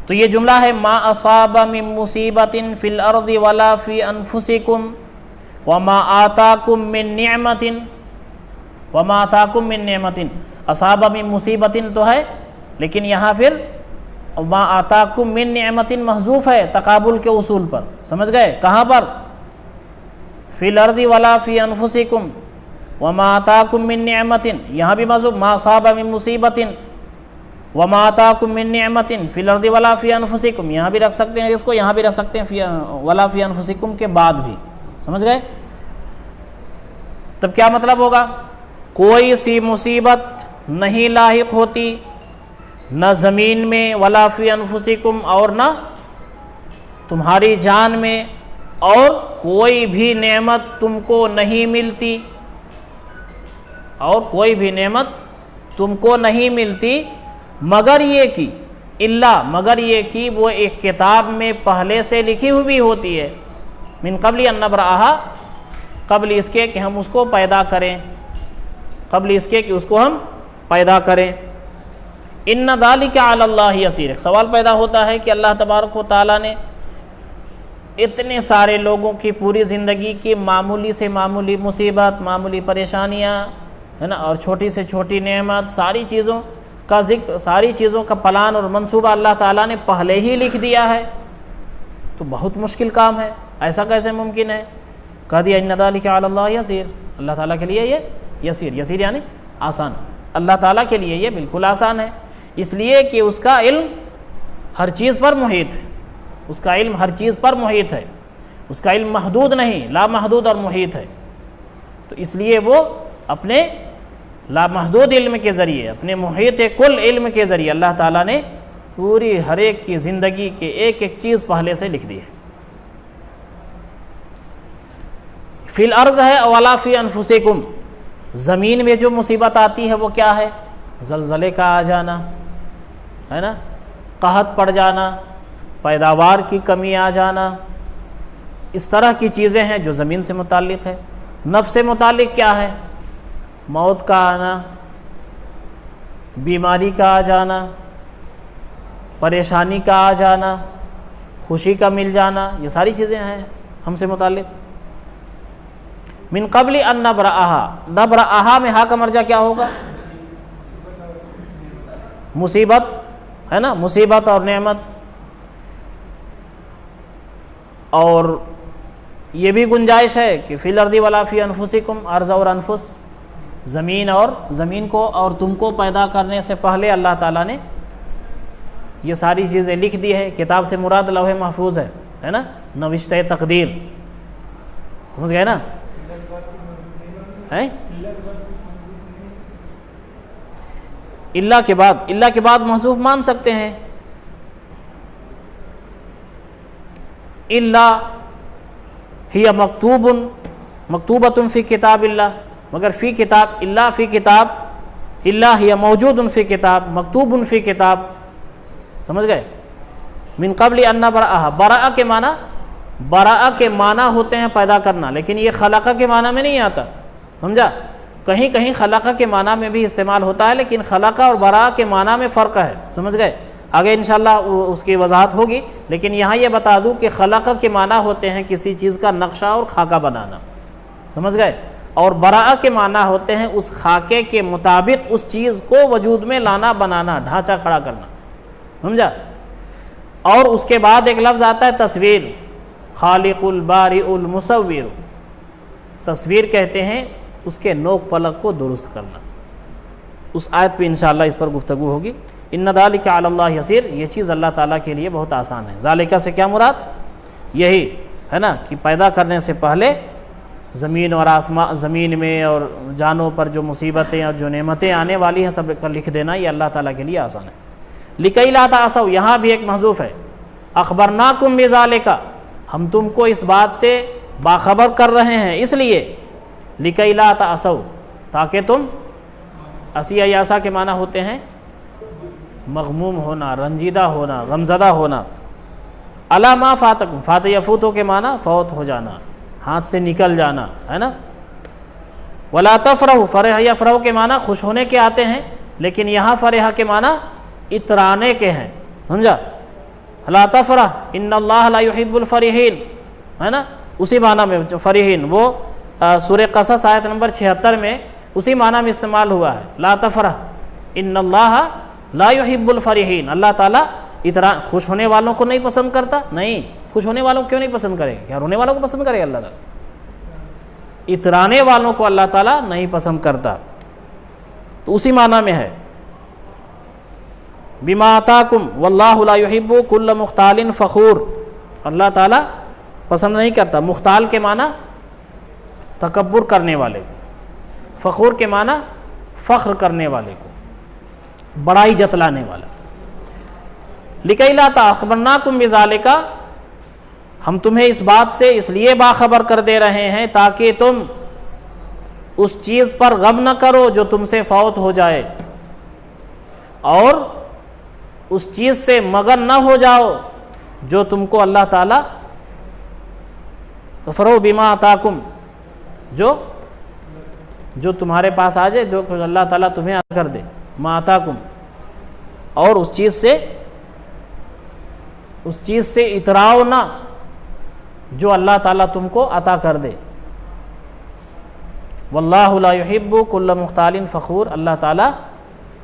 Speaker 1: تو یہ جملہ ہے ما اصاب من مصیبت فی الارض ولا فی انفسکم وما آتاکم من نعمت، وما آتاکم من نعمت. اصاب من مصیبت تو ہے لیکن یہاں پھر ما آتاکم من نعمت محذوف ہے تقابل کے اصول پر، سمجھ گئے؟ کہاں پر؟ فی الارض ولا فی انفسکم وما آتاکم من نعمت، یہاں بھی محذوف ما اصاب من مصیبت وما آتاکم من نعمت فی الارض ولا فی انفسکم، یہاں بھی رکھ سکتے ہیں اس کو، یہاں بھی رکھ سکتے ہیں فی ولا فی انفسکم کے بعد بھی، سمجھ گئے؟ تب کیا مطلب ہوگا؟ کوئی سی مصیبت نہیں لاحق ہوتی نہ زمین میں ولا فی انفسکم، اور نہ تمہاری جان میں، اور کوئی بھی نعمت تم کو نہیں ملتی، اور کوئی بھی نعمت تم کو نہیں ملتی مگر یہ کی مگر یہ کی وہ ایک کتاب میں پہلے سے لکھی ہوئی ہوتی ہے، من قبل ان نبرأہا، قبل اس کے کہ ہم اس کو پیدا کریں، قبل اس کے کہ اس کو ہم پیدا کریں۔ ان ذالک علی اللہ یسیر، ایک سوال پیدا ہوتا ہے کہ اللہ تبارک و تعالیٰ نے اتنے سارے لوگوں کی پوری زندگی کی معمولی سے معمولی مصیبت، معمولی پریشانیاں، ہے نا، اور چھوٹی سے چھوٹی نعمت، ساری چیزوں کا ذکر، ساری چیزوں کا پلان اور منصوبہ اللہ تعالیٰ نے پہلے ہی لکھ دیا ہے، تو بہت مشکل کام ہے، ایسا کیسے ممکن ہے؟ کہہ دیا ان ذالک علی اللہ یسیر، اللہ تعالیٰ کے لیے یہ یسیر یعنی آسان، اللہ تعالیٰ کے لیے یہ بالکل آسان ہے، اس لیے کہ اس کا علم ہر چیز پر محیط ہے، اس کا علم ہر چیز پر محیط ہے، اس کا علم محدود نہیں، لا محدود اور محیط ہے، تو اس لیے وہ اپنے لامحدود علم کے ذریعے، اپنے محیط کل علم کے ذریعے اللہ تعالیٰ نے پوری ہر ایک کی زندگی کے ایک ایک چیز پہلے سے لکھ دی ہے۔ فی الارض ہے ولا فی انفسکم، زمین میں جو مصیبت آتی ہے وہ کیا ہے؟ زلزلے کا آ جانا، ہے نا، قحط پڑ جانا، پیداوار کی کمی آ جانا، اس طرح کی چیزیں ہیں جو زمین سے متعلق ہے۔ نفس سے متعلق کیا ہے؟ موت کا آنا، بیماری کا آ جانا، پریشانی کا آ جانا، خوشی کا مل جانا، یہ ساری چیزیں ہیں ہم سے متعلق۔ من قبل ان نبرأہا، نبرأہا میں ہا کا مرجع کیا ہوگا؟ مصیبت، ہے نا، مصیبت اور نعمت، اور یہ بھی گنجائش ہے کہ فی الارض ولا فی انفسکم، ارض اور انفس، زمین کو اور تم کو پیدا کرنے سے پہلے اللہ تعالیٰ نے یہ ساری چیزیں لکھ دی ہے۔ کتاب سے مراد لوح محفوظ ہے نا، نوشتہ تقدیر، سمجھ گئے نا؟ اللہ کے بعد محذوف مان سکتے ہیں، اللہ ہی مکتوبۃ فی کتاب اللہ، مگر فی کتاب اللہ، فی کتاب اللہ ہی موجود فی کتاب، مکتوب فی کتاب، سمجھ گئے؟ من قبل ان نبرأہا، براء کے معنی ہوتے ہیں پیدا کرنا، لیکن یہ خلقہ کے معنی میں نہیں آتا، سمجھا؟ کہیں کہیں خلقہ کے معنی میں بھی استعمال ہوتا ہے، لیکن خلقہ اور براء کے معنی میں فرق ہے، سمجھ گئے؟ آگے انشاءاللہ اس کی وضاحت ہوگی، لیکن یہاں یہ بتا دوں کہ خلقہ کے معنی ہوتے ہیں کسی چیز کا نقشہ اور خاکہ بنانا، سمجھ گئے؟ اور براء کے معنی ہوتے ہیں اس خاکے کے مطابق اس چیز کو وجود میں لانا، بنانا، ڈھانچہ کھڑا کرنا، سمجھا؟ اور اس کے بعد ایک لفظ آتا ہے تصویر، خالق البارئ المصور، تصویر کہتے ہیں اس کے نوک پلک کو درست کرنا، اس آیت پہ انشاءاللہ اس پر گفتگو ہوگی۔ ان ذالک علی اللہ یسیر، یہ چیز اللہ تعالیٰ کے لیے بہت آسان ہے۔ ذالکہ سے کیا مراد؟ یہی ہے نا کہ پیدا کرنے سے پہلے زمین اور آسمان، زمین میں اور جانوں پر جو مصیبتیں اور جو نعمتیں آنے والی ہیں سب کا لکھ دینا، یہ اللہ تعالیٰ کے لیے آسان ہے۔ لکی لا تعصوا، یہاں بھی ایک محذوف ہے، اخبرناکم بذالک، ہم تم کو اس بات سے باخبر کر رہے ہیں، اس لیے لکی لا تعصوا، تاکہ تم، عصیہ یاسا کے معنی ہوتے ہیں مغموم ہونا، رنجیدہ ہونا، غمزدہ ہونا، علی ما فاتکم، فات یفوتو کے معنی فوت ہو جانا، ہاتھ سے نکل جانا، ہے نا۔ ولا تفرحوا، فرح یفرح کے معنی خوش ہونے کے آتے ہیں، لیکن یہاں فرح کے معنی اترانے کے ہیں، سمجھا؟ لا تفرح ان اللہ لا يحب الفرحین، ہے نا، اسی معنی میں جو فرحین، وہ سورہ قصص آیت نمبر 76 میں اسی معنی میں استعمال ہوا ہے، لا تفرح ان اللہ لا يحب الفرحین، اللہ تعالیٰ خوش ہونے والوں کو نہیں پسند کرتا؟ نہیں، خوش ہونے والوں کو کیوں نہیں پسند کرے گا؟ کیا رونے والوں کو پسند کرے گا اللہ تعالیٰ؟ اترانے والوں کو اللہ تعالیٰ نہیں پسند کرتا۔ تو اسی معنی میں ہے بما آتاکم واللہ لا يحب کل مختال فخور، اللہ تعالیٰ پسند نہیں کرتا۔ مختال کے معنی تکبر کرنے والے کو، فخور کے معنی فخر کرنے والے کو، بڑائی جتلانے والا۔ لِكَيْ لَا تَأْخْبَرْنَاكُمْ بِذَلِكَ، ہم تمہیں اس بات سے اس لیے باخبر کر دے رہے ہیں تاکہ تم اس چیز پر غم نہ کرو جو تم سے فوت ہو جائے، اور اس چیز سے مگن نہ ہو جاؤ جو تم کو اللہ تعالیٰ تفرحوا بما آتاکم، جو تمہارے پاس آ جائے، جو اللہ تعالیٰ تمہیں عطا کر دے، ما آتاکم، اور اس چیز سے اتراؤ نہ جو اللہ تعالیٰ تم کو عطا کر دے۔ واللہ لا يحب کل مختال فخور، اللہ تعالیٰ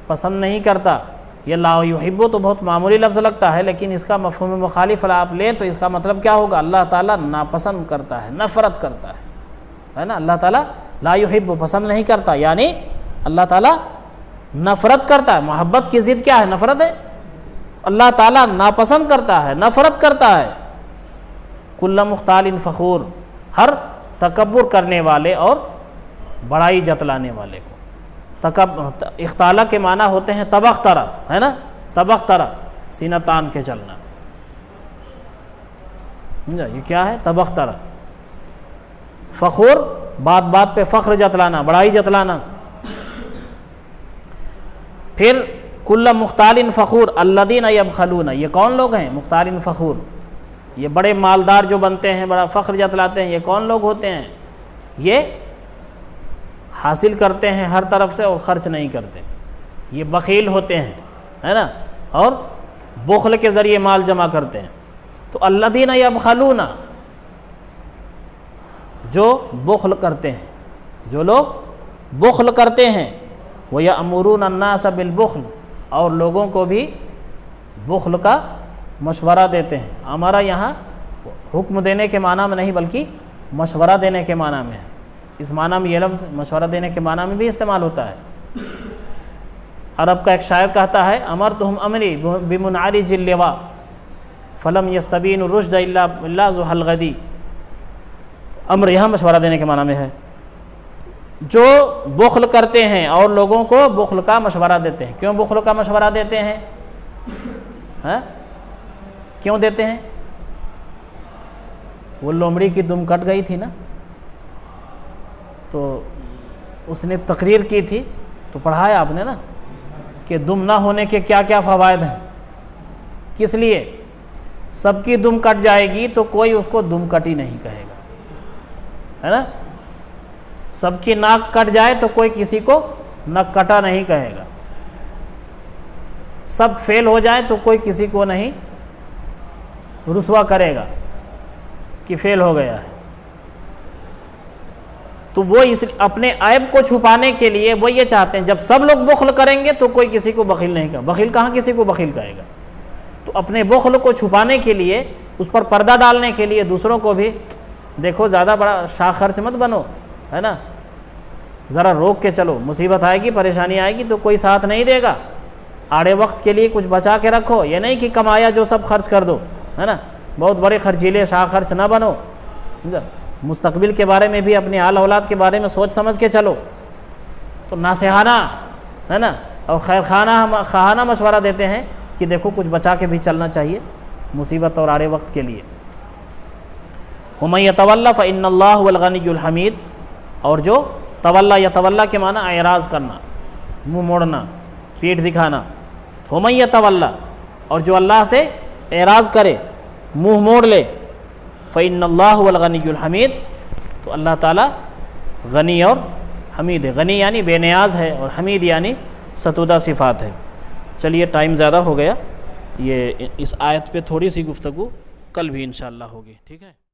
Speaker 1: پسند نہیں کرتا۔ یہ لا يحب تو بہت معمولی لفظ لگتا ہے، لیکن اس کا مفہوم مخالف آپ لیں تو اس کا مطلب کیا ہوگا؟ اللہ تعالیٰ ناپسند کرتا ہے، نفرت کرتا ہے نا؟ اللہ تعالیٰ لا يحب پسند نہیں کرتا، یعنی اللہ تعالیٰ نفرت کرتا ہے۔ محبت کی ضد کیا ہے؟ نفرت ہے۔ اللہ تعالیٰ ناپسند کرتا ہے، نفرت کرتا ہے کل مختال فخور، ہر تکبر کرنے والے اور بڑائی جتلانے والے کو۔ اختالہ کے معنی ہوتے ہیں تبخترا، ہے نا؟ تبخترا، سینہ تان کے چلنا، یہ کیا ہے؟ تبخترا۔ فخور، بات بات پہ فخر جتلانا، بڑائی جتلانا۔ پھر کل مختال فخور الذین یبخلون، یہ کون لوگ ہیں مختال فخور؟ یہ بڑے مالدار جو بنتے ہیں، بڑا فخر جتلاتے ہیں، یہ کون لوگ ہوتے ہیں؟ یہ حاصل کرتے ہیں ہر طرف سے اور خرچ نہیں کرتے، یہ بخیل ہوتے ہیں، ہے نا؟ اور بخل کے ذریعے مال جمع کرتے ہیں۔ تو الذین یبخلون، جو بخل کرتے ہیں، جو لوگ بخل کرتے ہیں، وَيَأْمُرُونَ النَّاسَ بِالْبُخْلِ، اور لوگوں کو بھی بخل کا مشورہ دیتے ہیں۔ ہمارا یہاں حکم دینے کے معنی میں نہیں بلکہ مشورہ دینے کے معنی میں ہے۔ اس معنی میں یہ لفظ مشورہ دینے کے معنی میں بھی استعمال ہوتا ہے۔ عرب کا ایک شاعر کہتا ہے امرتہم امری بمنعرج اللواء فلم یستبین الرشد الا ذو الغدی، امر یہاں مشورہ دینے کے معنی میں ہے۔ جو بخل کرتے ہیں اور لوگوں کو بخل کا مشورہ دیتے ہیں۔ کیوں بخل کا مشورہ دیتے ہیں؟ کیوں دیتے ہیں؟ وہ لومڑی کی دم کٹ گئی تھی نا، تو اس نے تقریر کی تھی، تو پڑھایا آپ نے نا کہ دم نہ ہونے کے کیا کیا فوائد ہیں۔ کس لیے؟ سب کی دم کٹ جائے گی تو کوئی اس کو دم کٹی نہیں کہے گا، ہے نا؟ سب کی ناک کٹ جائے تو کوئی کسی کو ناک کٹا نہیں کہے گا۔ سب فیل ہو جائے تو کوئی کسی کو نہیں رسوا کرے گا کہ فیل ہو گیا ہے۔ تو وہ اپنے عیب کو چھپانے کے لیے وہ یہ چاہتے ہیں جب سب لوگ بخل کریں گے تو کوئی کسی کو بخیل نہیں کہے گا۔ بخیل کہاں کسی کو بخیل کہے گا؟ تو اپنے بخل کو چھپانے کے لیے، اس پر پردہ ڈالنے کے لیے دوسروں کو بھی دیکھو زیادہ بڑا شاہ خرچ مت بنو، ہے نا؟ ذرا روک کے چلو، مصیبت آئے گی، پریشانی آئے گی تو کوئی ساتھ نہیں دے گا۔ آڑے وقت کے لیے کچھ بچا کے رکھو، یہ نہیں کہ کمایا جو سب خرچ کر دو، ہے نا؟ بہت بڑے خرچیلے شاہ خرچ نہ بنو۔ مستقبل کے بارے میں بھی، اپنی آل اولاد کے بارے میں سوچ سمجھ کے چلو۔ تو ناصحانہ، ہے نا، اور خیر خواہانہ مشورہ دیتے ہیں کہ دیکھو کچھ بچا کے بھی چلنا چاہیے مصیبت اور آڑے وقت کے لیے۔ وَمَن يَتَوَلَّ فَإِنَّ اللَّهُ هُوَ الْغَنِيُّ الْحَمِيدُ، اور جو یتولا کے معنی اعراض کرنا، منہ موڑنا، پیٹھ دکھانا۔ وَمَن يَتَوَلَّ، اور جو اللہ سے اعراض کرے، منہ موڑ لے، فَإِنَّ اللَّهُ هُوَ الْغَنِيُّ الْحَمِيدُ، تو اللہ تعالیٰ غنی اور حمید ہے۔ غنی یعنی بے نیاز ہے، اور حمید یعنی ستودہ صفات ہے۔ چلیے ٹائم زیادہ ہو گیا، یہ اس آیت پہ تھوڑی سی گفتگو کل بھی انشاءاللہ ہوگی، ٹھیک ہے؟